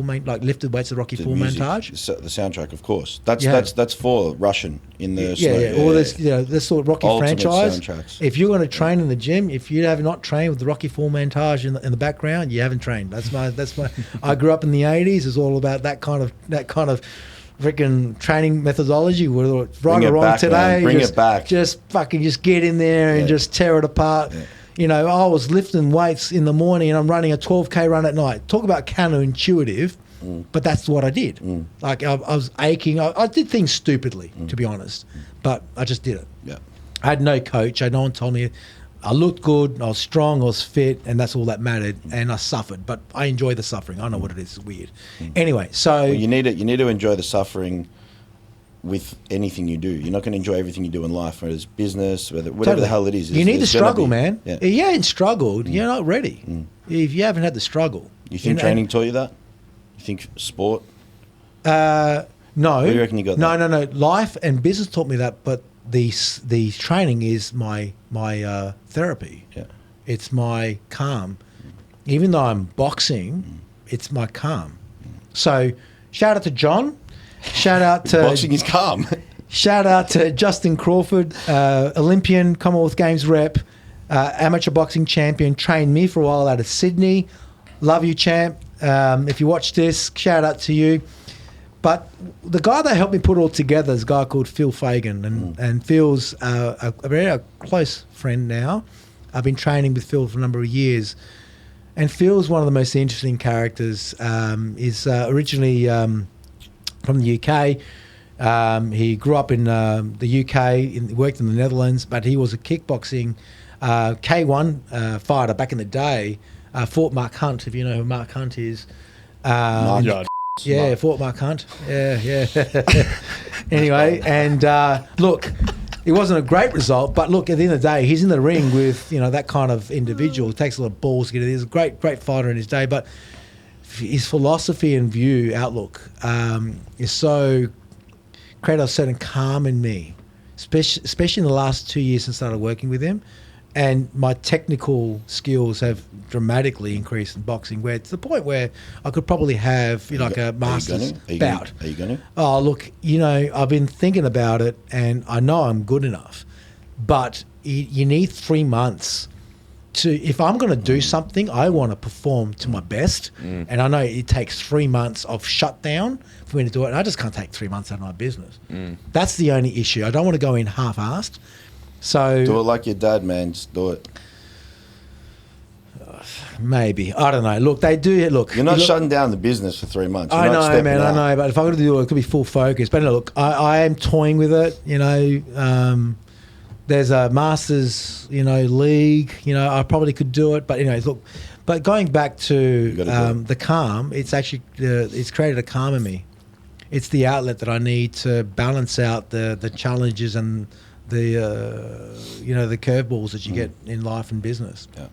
lifted weights of Rocky IV montage? The soundtrack, of course. That's for Russian in the Or this sort of Rocky Ultimate franchise. soundtracks. If you're going to train in the gym, if you have not trained with the Rocky IV montage in the background, you haven't trained. That's my. I grew up in the '80s. It's all about that kind of freaking training methodology. Whether it's right or wrong today, Bring it back. Just fucking get in there and just tear it apart. Yeah. I was lifting weights in the morning and I'm running a 12K run at night. Talk about counterintuitive, but that's what I did. Like I was aching. I did things stupidly, to be honest, but I just did it. Yeah. I had no coach. No one told me. I looked good. I was strong. I was fit, and that's all that mattered. And I suffered, but I enjoy the suffering. I know what it is. It's weird. Anyway, so you need to enjoy the suffering with anything you do. You're not going to enjoy everything you do in life, whether it's business, whatever the hell it is. You need the struggle, man. Yeah. If you ain't struggled, you're not ready. If you haven't had the struggle. You think training taught you that? You think sport? No. Where do you reckon you got that? No. Life and business taught me that, but the training is my therapy. Yeah. It's my calm. Even though I'm boxing, it's my calm. So shout out to John. Shout out to Boxing is calm. Shout out to Justin Crawford, Olympian, Commonwealth Games rep, amateur boxing champion, trained me for a while out of Sydney. Love you, champ. If you watch this, shout out to you. But the guy that helped me put it all together is a guy called Phil Fagan, and Phil's a very close friend now. I've been training with Phil for a number of years, and Phil's one of the most interesting characters. He's originally from the UK. He grew up in the UK, worked in the Netherlands, but he was a kickboxing K1 fighter back in the day. Fought Mark Hunt, if you know who Mark Hunt is. Fought Mark Hunt. Yeah. Anyway, and look, it wasn't a great result, but look, at the end of the day, he's in the ring with that kind of individual. It takes a lot of balls to get it. He's a great fighter in his day, but his philosophy and outlook is so create a certain calm in me, especially in the last 2 years since I started working with him. And my technical skills have dramatically increased in boxing, where to the point where I could probably have a master's bout. Are you going to? Oh, look, I've been thinking about it, and I know I'm good enough. But you need 3 months if I'm going to do something, I want to perform to my best. And I know it takes 3 months of shutdown for me to do it. And I just can't take 3 months out of my business. That's the only issue. I don't want to go in half-assed. So do it like your dad, man. Just do it. Maybe. I don't know. Look, they do. Look, you're not shutting down the business for 3 months. I know, man. I know. But if I'm going to do it, it could be full focus. But look, I am toying with it. There's a Masters, league. I probably could do it. But look. But going back to the calm, it's actually it's created a calm in me. It's the outlet that I need to balance out the challenges and the curveballs that you get in life and business. Yeah,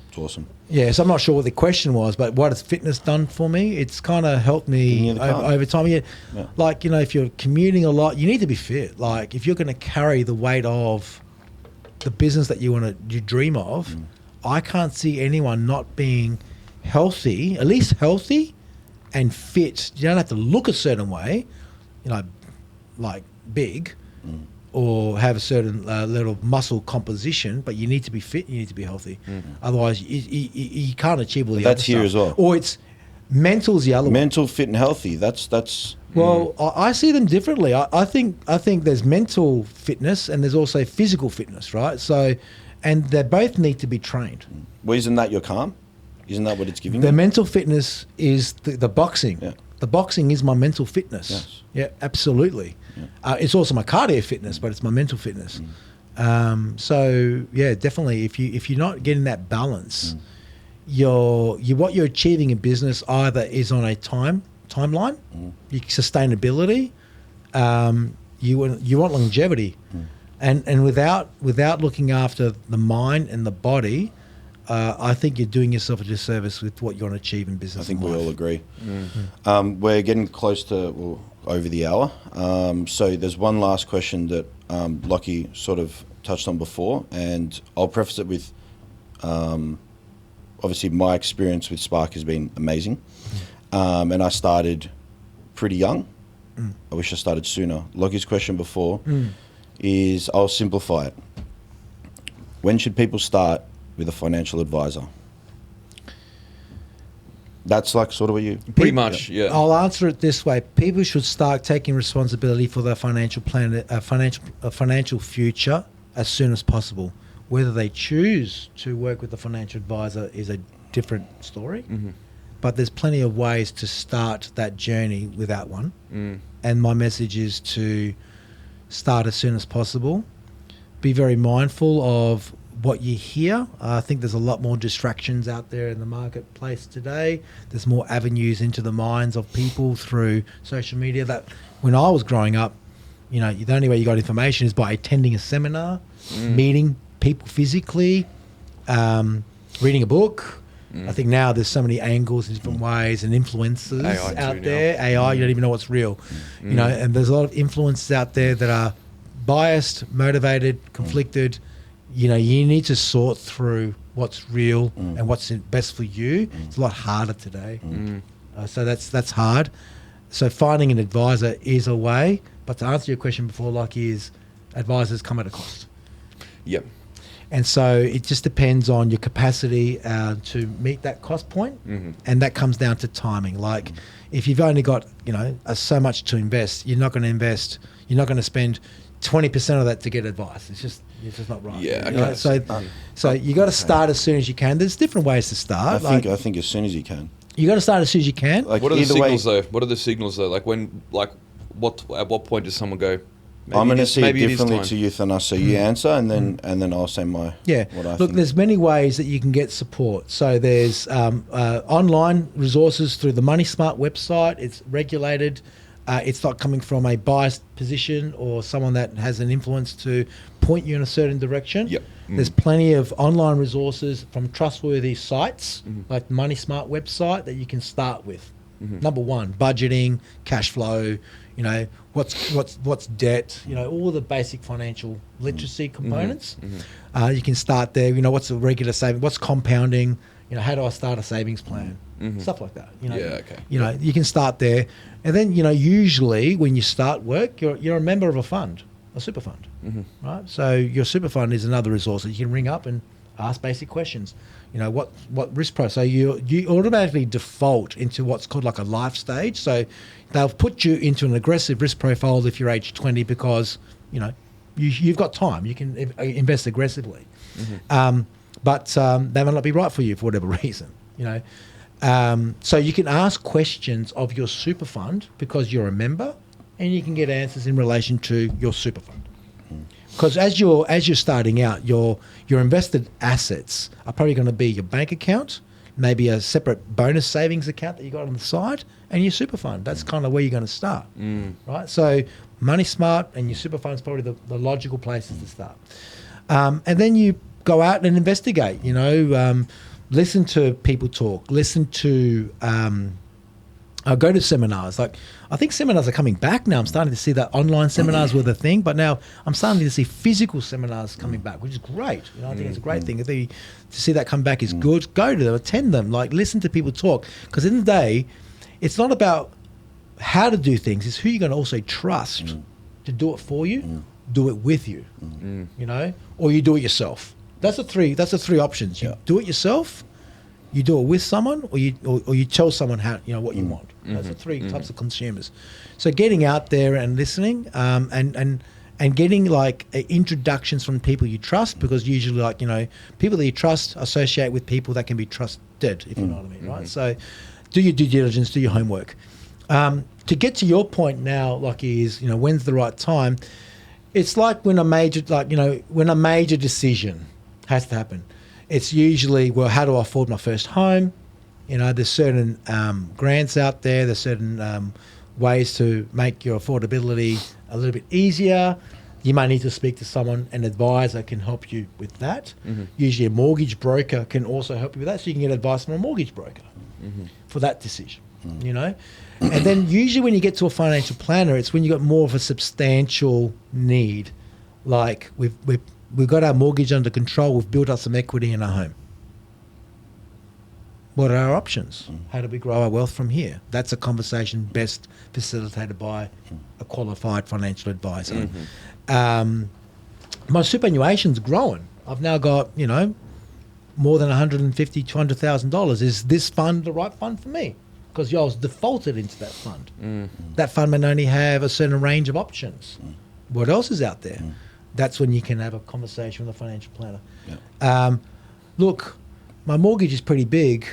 it's awesome. Yeah, so I'm not sure what the question was, but what has fitness done for me? It's kind of helped me over time. Yeah. Like, if you're commuting a lot, you need to be fit. Like, if you're going to carry the weight of the business that you dream of, I can't see anyone not being healthy, at least healthy and fit. You don't have to look a certain way, like big, or have a certain level of muscle composition, but you need to be fit, you need to be healthy. Otherwise, you can't achieve all the other stuff. That's here as well. Or it's Mental's the other one. Mental, fit, and healthy. That's. Well, I see them differently. I think there's mental fitness and there's also physical fitness, right? So, and they both need to be trained. Well, isn't that your calm? Isn't that what it's giving The you? mental fitness is the boxing. Yeah. The boxing is my mental fitness. Yes. Yeah, absolutely. Yeah. It's also my cardio fitness, but it's my mental fitness. So yeah, definitely. If you're not getting that balance, what you're achieving in business either is on a timeline, your sustainability. You want longevity, and without looking after the mind and the body, I think you're doing yourself a disservice with what you want to achieve in business. I think and we life. all agree. We're getting close to over the hour. So there's one last question that Lockie sort of touched on before, and I'll preface it with obviously my experience with Spark has been amazing, and I started pretty young. I wish I started sooner. Lockie's question before is, I'll simplify it. When should people start with a financial advisor? That's like sort of what you... Pretty much, yeah. I'll answer it this way: people should start taking responsibility for their financial plan, financial future as soon as possible. Whether they choose to work with a financial advisor is a different story. But there's plenty of ways to start that journey without one. And my message is to start as soon as possible. Be very mindful of what you hear. I think there's a lot more distractions out there in the marketplace today. There's more avenues into the minds of people through social media. That when I was growing up, the only way you got information is by attending a seminar, meeting people physically, reading a book. I think now there's so many angles in different ways and influencers AI out too there. AI, you don't even know what's real. And there's a lot of influencers out there that are biased, motivated, conflicted. You need to sort through what's real and what's best for you. It's a lot harder today. So that's hard. So finding an advisor is a way. But to answer your question before, is advisors come at a cost. Yep. And so it just depends on your capacity to meet that cost point. And that comes down to timing. Like if you've only got, so much to invest, you're not going to spend 20% of that to get advice. It's just not right. Yeah. Okay. So you got to start as soon as you can. There's different ways to start. I think as soon as you can. You got to start as soon as you can. Like What are the either way- signals though? What are the signals though? Like at what point does someone go? I'm going to see it differently time. to you than us. So you answer, and then I'll say what I Look, think. there's many ways that you can get support. So there's online resources through the Money Smart website. It's regulated. It's not coming from a biased position or someone that has an influence to point you in a certain direction. Yep. There's plenty of online resources from trustworthy sites like the Money Smart website that you can start with. Number one, budgeting, cash flow, what's debt, all the basic financial literacy components. You can start there. What's a regular saving, what's compounding, how do I start a savings plan, stuff like that. You can start there, and then usually when you start work, you're a member of a fund, a super fund, right? So your super fund is another resource that you can ring up and ask basic questions. What risk profile? So you automatically default into what's called like a life stage. So they'll put you into an aggressive risk profile if you're age 20 because you've got time. You can invest aggressively, but they might not be right for you for whatever reason. So you can ask questions of your super fund because you're a member, and you can get answers in relation to your super fund. Because as you're starting out, your invested assets are probably going to be your bank account, maybe a separate bonus savings account that you got on the side, and your super fund. That's kind of where you're going to start, right? So Money Smart and your super fund is probably the logical places to start. And then you go out and investigate. Listen to people talk. Listen to go to seminars. Like I think seminars are coming back now. I'm starting to see that online seminars were the thing, but now I'm starting to see physical seminars coming back, which is great. I think it's a great thing. To see that come back is good. Go to them, attend them, listen to people talk. Because in the day, it's not about how to do things. It's who you're going to also trust to do it for you, do it with you, or you do it yourself. That's the three options. You do it yourself, you do it with someone, or you tell someone how what you want. Those are three types of consumers. So getting out there and listening, and getting like introductions from people you trust, because usually people that you trust associate with people that can be trusted, if you know what I mean, right? So do your due diligence, do your homework. To get to your point now, Lockie, is when's the right time? It's like when a major decision has to happen. It's usually, well, how do I afford my first home? There's certain grants out there. There's certain ways to make your affordability a little bit easier. You might need to speak to someone, an advisor can help you with that. Usually a mortgage broker can also help you with that, so you can get advice from a mortgage broker for that decision, And then usually when you get to a financial planner, it's when you've got more of a substantial need. Like we've got our mortgage under control, we've built up some equity in our home. What are our options? How do we grow our wealth from here? That's a conversation best facilitated by a qualified financial advisor. My superannuation's growing. I've now got, more than $150,000, $200,000. Is this fund the right fund for me? Because I was defaulted into that fund. That fund may only have a certain range of options. What else is out there? That's when you can have a conversation with a financial planner. Look, my mortgage is pretty big.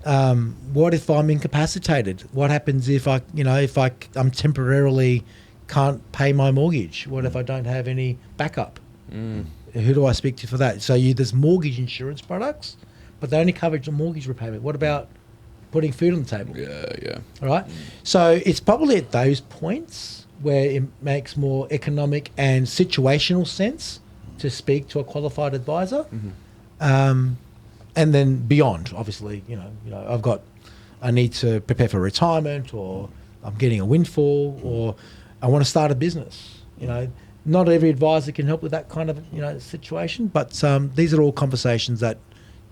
What if I'm incapacitated? What happens if I'm temporarily can't pay my mortgage? What if I don't have any backup? Who do I speak to for that? So there's mortgage insurance products, but they only cover the mortgage repayment. What about putting food on the table? Yeah. All right. So it's probably at those points where it makes more economic and situational sense to speak to a qualified advisor. And then beyond, obviously, I need to prepare for retirement, or I'm getting a windfall, or I want to start a business. Not every advisor can help with that kind of situation, but these are all conversations that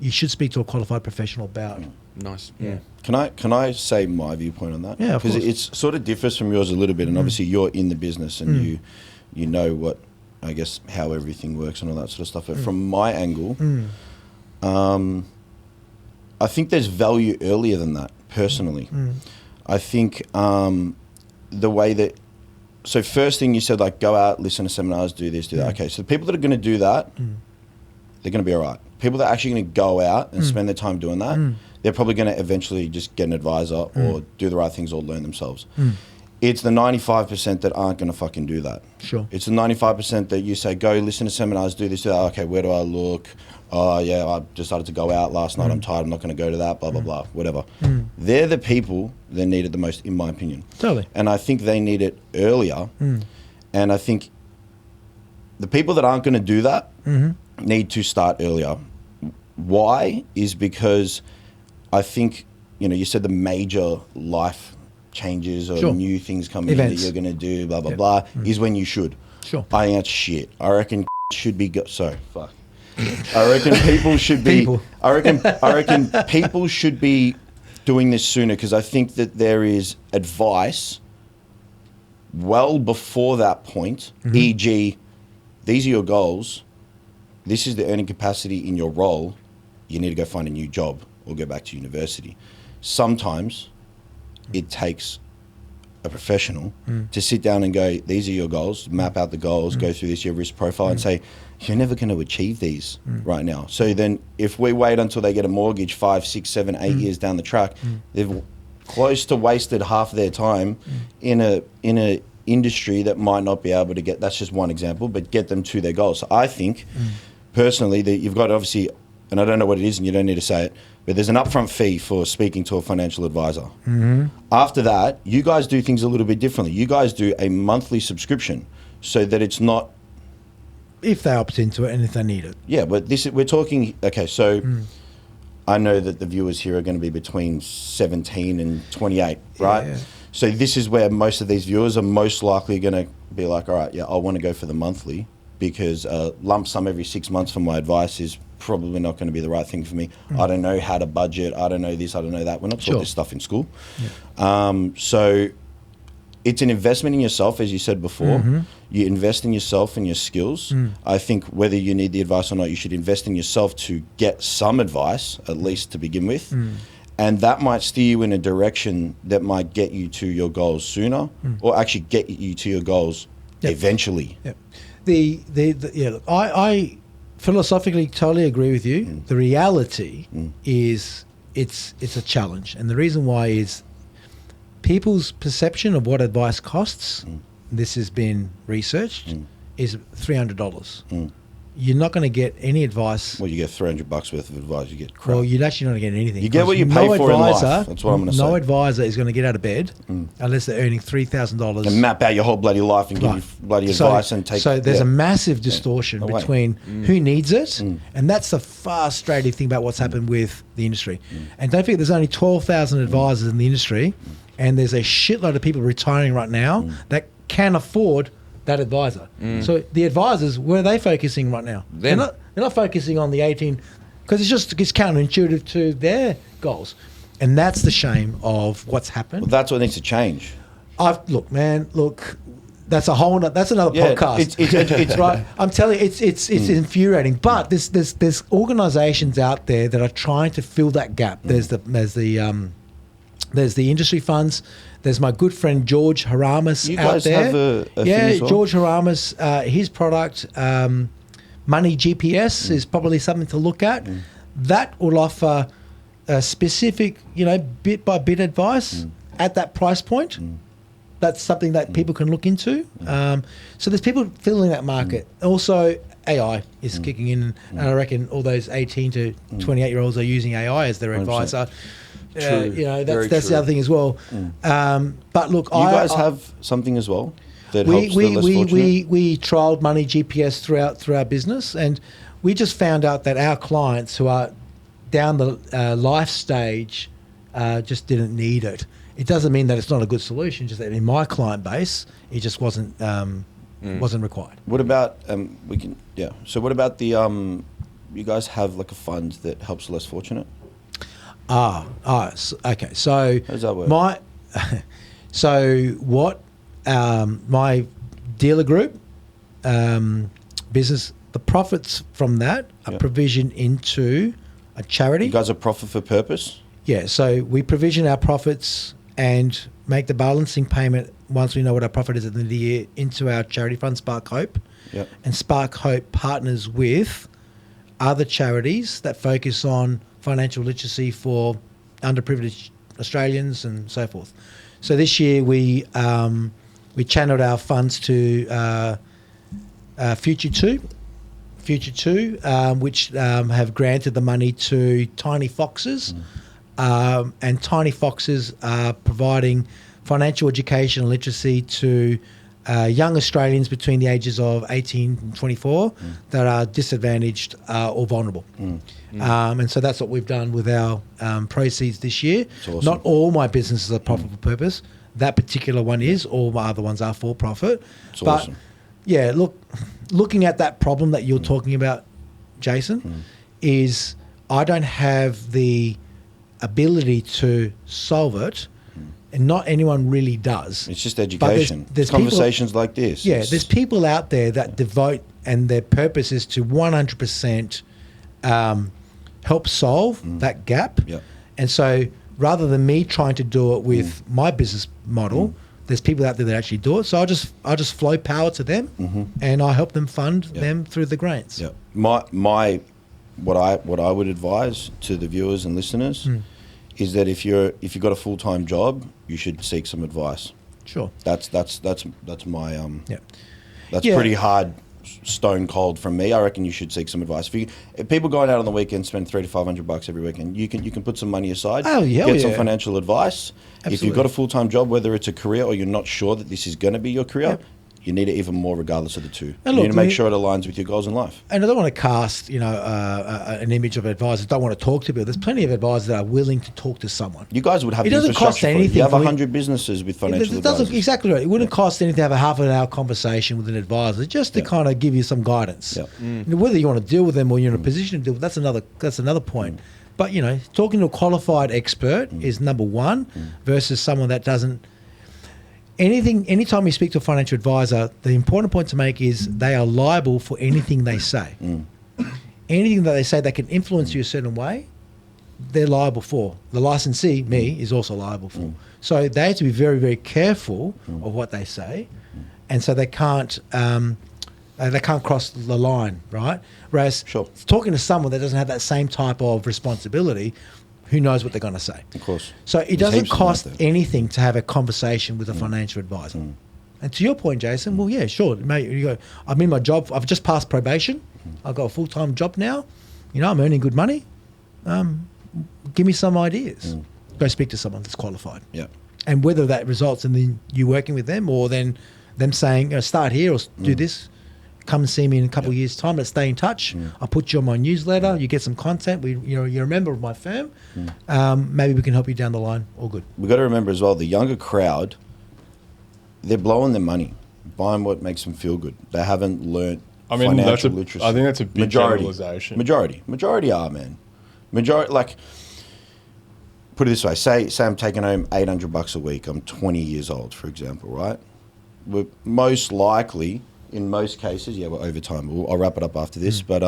you should speak to a qualified professional about. Nice. Yeah. Can I say my viewpoint on that? Yeah, of course. Because it's sort of differs from yours a little bit, and obviously you're in the business and you know what, I guess, how everything works and all that sort of stuff. But from my angle, I think there's value earlier than that, personally. I think the way that, so first thing you said, like, go out, listen to seminars, do this, do that. Okay, so the people that are going to do that, they're going to be all right. People that are actually going to go out and spend their time doing that, they're probably going to eventually just get an advisor or do the right things or learn themselves. It's the 95% that aren't going to fucking do that. Sure. It's the 95% that you say, go listen to seminars, do this, do that. Okay, where do I look? Oh, yeah, I decided to go out last night. I'm tired. I'm not going to go to that, blah, blah, blah, whatever. They're the people that need it the most, in my opinion. Totally. And I think they need it earlier. And I think the people that aren't going to do that need to start earlier. Why? Is because I think, you said the major life changes or new things coming in that you're going to do, blah, blah, blah, is when you should. Sure. I think that's shit. I reckon should be, fuck. I reckon people should be, I reckon people should be doing this sooner, because I think that there is advice well before that point, e.g., these are your goals, this is the earning capacity in your role, you need to go find a new job or go back to university. Sometimes it takes a professional to sit down and go, these are your goals, map out the goals, go through this, your risk profile, and say, you're never going to achieve these right now. So then if we wait until they get a mortgage 5, 6, 7, 8 years down the track, they've close to wasted half their time in a industry that might not be able to get, that's just one example, but get them to their goals. So I think personally that you've got, obviously, and I don't know what it is and you don't need to say it, but there's an upfront fee for speaking to a financial advisor. After that, you guys do things a little bit differently. You guys do a monthly subscription so that it's not... If they opt into it and if they need it. Yeah, but we're talking... Okay, so I know that the viewers here are going to be between 17 and 28, right? Yeah. So this is where most of these viewers are most likely going to be like, all right, yeah, I want to go for the monthly, because lump sum every 6 months for my advice is probably not going to be the right thing for me. I don't know how to budget. I don't know this. I don't know that. We're not taught this stuff in school. So it's an investment in yourself, as you said before. Mm-hmm. You invest in yourself and your skills. I think whether you need the advice or not, you should invest in yourself to get some advice, at least to begin with. And that might steer you in a direction that might get you to your goals sooner, or actually get you to your goals eventually. Yep. Look, I philosophically totally agree with you. The reality is it's a challenge, and the reason why is people's perception of what advice costs. This has been researched. Is $300. You're not going to get any advice. Well, you get $300 worth of advice. You get crap. Well, you're actually not getting anything. You get what you pay for in life. That's what I'm going to say. No advisor is going to get out of bed unless they're earning $3,000. And map out your whole bloody life and give you bloody advice and take. So there's a massive distortion between who needs it, and that's the frustrating thing about what's happened with the industry. And don't forget, there's only 12,000 advisors in the industry, and there's a shitload of people retiring right now that can afford that advisor. So the advisors, where are they focusing right now? They're not focusing on the 18, because it's counterintuitive to their goals, and that's the shame of what's happened. Well, that's what needs to change. Look, that's another podcast. It's right. I'm telling you, it's infuriating. But there's organisations out there that are trying to fill that gap. There's the industry funds. There's my good friend George Haramis you out guys there. Have a thing as well? George Haramis, his product, Money GPS, is probably something to look at. That will offer a specific, bit by bit advice at that price point. That's something that people can look into. So there's people filling that market. Also, AI is kicking in, and I reckon all those 18 to 28-year-olds are using AI as their advisor. That's the other thing as well. But look, you guys have something as well that helps the less fortunate? We trialed Money GPS through our business, and we just found out that our clients who are down the life stage just didn't need it. It doesn't mean that it's not a good solution, just that in my client base, it just wasn't required. What about So what about the you guys have like a fund that helps the less fortunate? Okay. So how does that work? My dealer group business, the profits from that are provisioned into a charity. You guys are profit for purpose? Yeah. So we provision our profits and make the balancing payment once we know what our profit is at the end of the year into our charity fund, Spark Hope. Yep. And Spark Hope partners with other charities that focus on financial literacy for underprivileged Australians and so forth. So this year we channeled our funds to Future 2, which have granted the money to Tiny Foxes, and Tiny Foxes are providing financial education and literacy to young Australians between the ages of 18 and 24 that are disadvantaged or vulnerable. And so that's what we've done with our proceeds this year. Awesome. Not all my businesses are profit for purpose. That particular one is. All my other ones are for profit. It's awesome. Yeah, looking at that problem that you're talking about, Jason, is I don't have the ability to solve it. And not anyone really does. It's just education. There's conversations like this. Yeah, there's people out there that devote, and their purpose is to 100% help solve that gap. Yep. And so rather than me trying to do it with my business model, there's people out there that actually do it. So I just flow power to them, and I help them fund them through the grants. Yeah. What I would advise to the viewers and listeners is that if you've got a full-time job, you should seek some advice. Sure. That's my that's pretty hard, stone cold from me. I reckon you should seek some advice. If people going out on the weekend spend $300 to $500 every weekend, you can put some money aside. Get some financial advice. Absolutely. If you've got a full-time job, whether it's a career or you're not sure that this is going to be your career, you need it even more regardless of the two. You need to make sure it aligns with your goals in life. And I don't want to cast, an image of advisors don't want to talk to people. There's plenty of advisors that are willing to talk to someone. You guys would have. It doesn't cost anything. You have 100 businesses with financial advisors. Exactly right. It wouldn't cost anything to have a half an hour conversation with an advisor just to kind of give you some guidance. Whether you want to deal with them or you're in a position to deal with, that's another point. But talking to a qualified expert is number one, versus someone that doesn't. anytime you speak to a financial advisor, the important point to make is they are liable for anything they say. Anything that they say that can influence you a certain way, they're liable for. The licensee, me, is also liable for. So they have to be very, very careful of what they say, and so they can't cross the line, right? Whereas talking to someone that doesn't have that same type of responsibility, who knows what they're going to say? Of course. So it doesn't cost anything to have a conversation with a financial advisor. And to your point, Jason, well, yeah, sure. Mate, you go, I'm in my job. I've just passed probation. I've got a full-time job now. I'm earning good money. Give me some ideas. Go speak to someone that's qualified. Yeah. And whether that results in you working with them or then them saying, start here or do this, come and see me in a couple of years' time. Let's stay in touch. I'll put you on my newsletter. You get some content. You're a member of my firm. Maybe we can help you down the line. All good. We've got to remember as well, the younger crowd, they're blowing their money, buying what makes them feel good. They haven't learnt financial literacy. I think that's a big generalization. Majority are, man. Like, put it this way. Say I'm taking home $800 a week. I'm 20 years old, for example, right? We're most likely, in most cases, we're over time. I'll wrap it up after this, but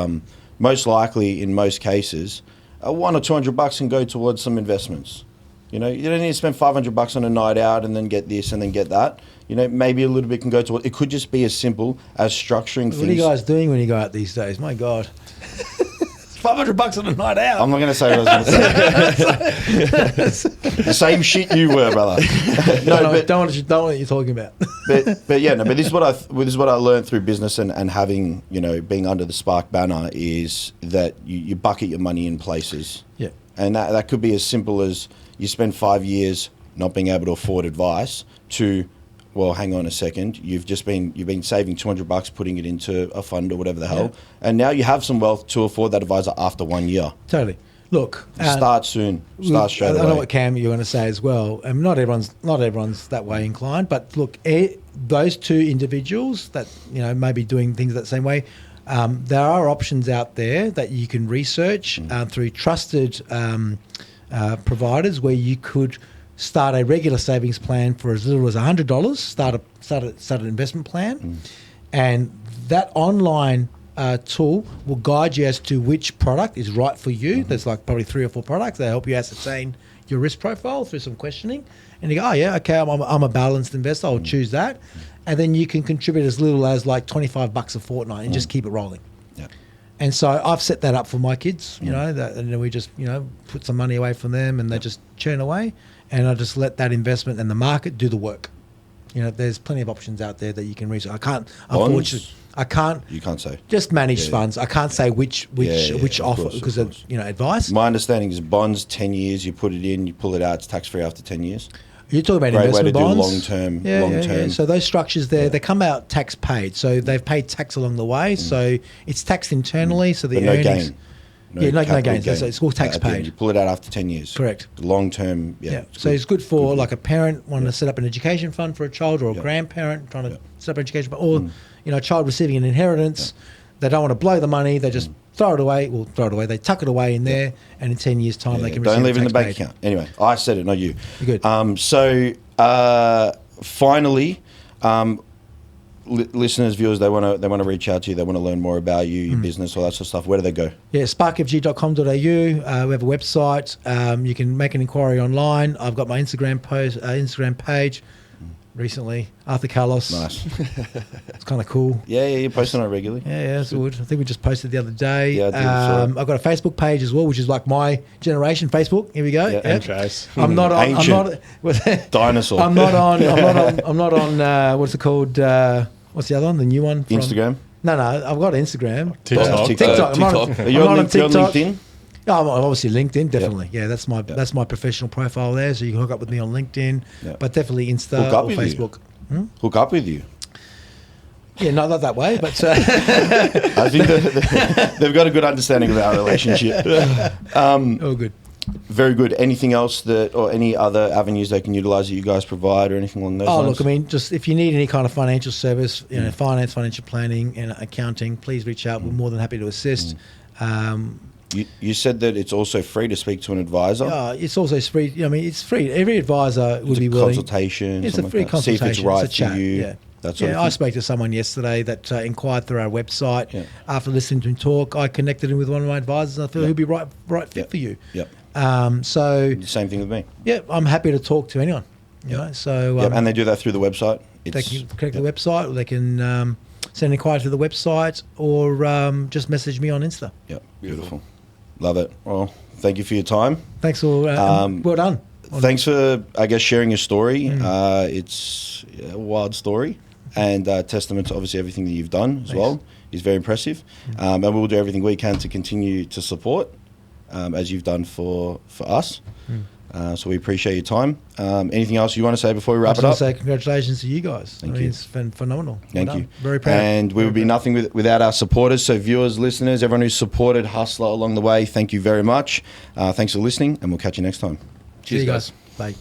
most likely, in most cases, $100 or $200 can go towards some investments. You don't need to spend $500 on a night out and then get this and then get that. Maybe a little bit can go towards. It could just be as simple as structuring things. What are you guys doing when you go out these days? My God. $500 on a night out. I'm not going to say what I was going to say. The same shit you were, brother. Don't know what you're talking about. But this is what I learned through business and having, being under the Spark banner is that you bucket your money in places. Yeah. And that could be as simple as you spend 5 years not being able to afford advice to, well, hang on a second, you've been saving $200, putting it into a fund or whatever the hell, and now you have some wealth to afford that advisor after 1 year. Totally. Look, start soon. Start straight away. I know what Cam you're going to say as well. Not everyone's that way inclined, but look, those two individuals that may be doing things that same way. There are options out there that you can research through trusted providers where you could start a regular savings plan for as little as $100. Start an investment plan, and that online tool will guide you as to which product is right for you. There's like probably 3 or 4 products that help you ascertain your risk profile through some questioning, and you go, oh yeah, okay, I'm a balanced investor. I'll choose that, and then you can contribute as little as like $25 a fortnight and just keep it rolling. Yeah. And so I've set that up for my kids, and then we just put some money away from them, and they just churn away. And I just let that investment and the market do the work. There's plenty of options out there that you can research. I can't, unfortunately, You can't say. Just managed funds. I can't say which offer because of advice. My understanding is bonds, 10 years, you put it in, you pull it out, it's tax free after 10 years. You're talking about Great investment bonds. Way to do long term. Yeah. So those structures there, they come out tax paid. So they've paid tax along the way. So it's taxed internally. So the earnings. No gains. So it's all tax paid. You pull it out after 10 years. Correct. Long term, So it's good for like a parent wanting to set up an education fund for a child, or a grandparent trying to set up an education fund, or a child receiving an inheritance. They don't want to blow the money. They just throw it away. Well, throw it away. They tuck it away in there, and in 10 years' time, they can receive. Don't leave it in the bank account. Anyway, I said it, not you. You're good. So finally, listeners, viewers, they want to reach out to you. They want to learn more about you, your business, all that sort of stuff. Where do they go? Yeah, sparkfg.com.au. We have a website. You can make an inquiry online. I've got my Instagram page. Recently, Arthur Kallos. Nice. It's kind of cool. Yeah, you're posting on it regularly. Yeah, it's good. I think we just posted the other day. Yeah, I did. I've got a Facebook page as well, which is like my generation Facebook. Here we go. Yeah. Chase. I'm not on. Ancient. Dinosaur. I'm not on. What's it called? What's the other one? The new one? Instagram. No, I've got Instagram. TikTok. I'm not on Are you on LinkedIn? Oh, I'm obviously LinkedIn, definitely. Yeah, that's my professional profile there. So you can hook up with me on LinkedIn, but definitely Insta or Facebook. Hook up with you. Yeah, not that way, but I think they've got a good understanding of our relationship. Oh, good. Very good. Anything else or any other avenues they can utilize that you guys provide or anything along those lines? Look, I mean, just if you need any kind of financial service, finance, financial planning, and accounting, please reach out. We're more than happy to assist. You said that it's also free to speak to an advisor. It's also free. I mean, it's free. Every advisor would be willing. Consultation. It's a free like consultation. See if it's right it's a chat, for you. Yeah. That sort of I thing. spoke to someone yesterday that inquired through our website. After listening to him talk, I connected him with one of my advisors, and I thought he'd be right fit for you. Yep. So Same thing with me. yeah, I'm happy to talk to anyone. You know, so And they do that through the website. they can connect the website, or they can send an inquiry to the website, or just message me on Insta. Yep. Beautiful. Love it. Well, thank you for your time. Thanks for well done. Thanks for, I guess, sharing your story. It's a wild story, and testament to obviously everything that you've done as well. Is very impressive. And we'll do everything we can to continue to support, as you've done for us. So we appreciate your time. Anything else you want to say before we wrap it up? I say congratulations to you guys. Thank you. It's been phenomenal. Thank Well you. done. Very proud. And we would be nothing without our supporters. So viewers, listeners, everyone who's supported HUSLA along the way, thank you very much. Thanks for listening, and we'll catch you next time. See you guys. Bye.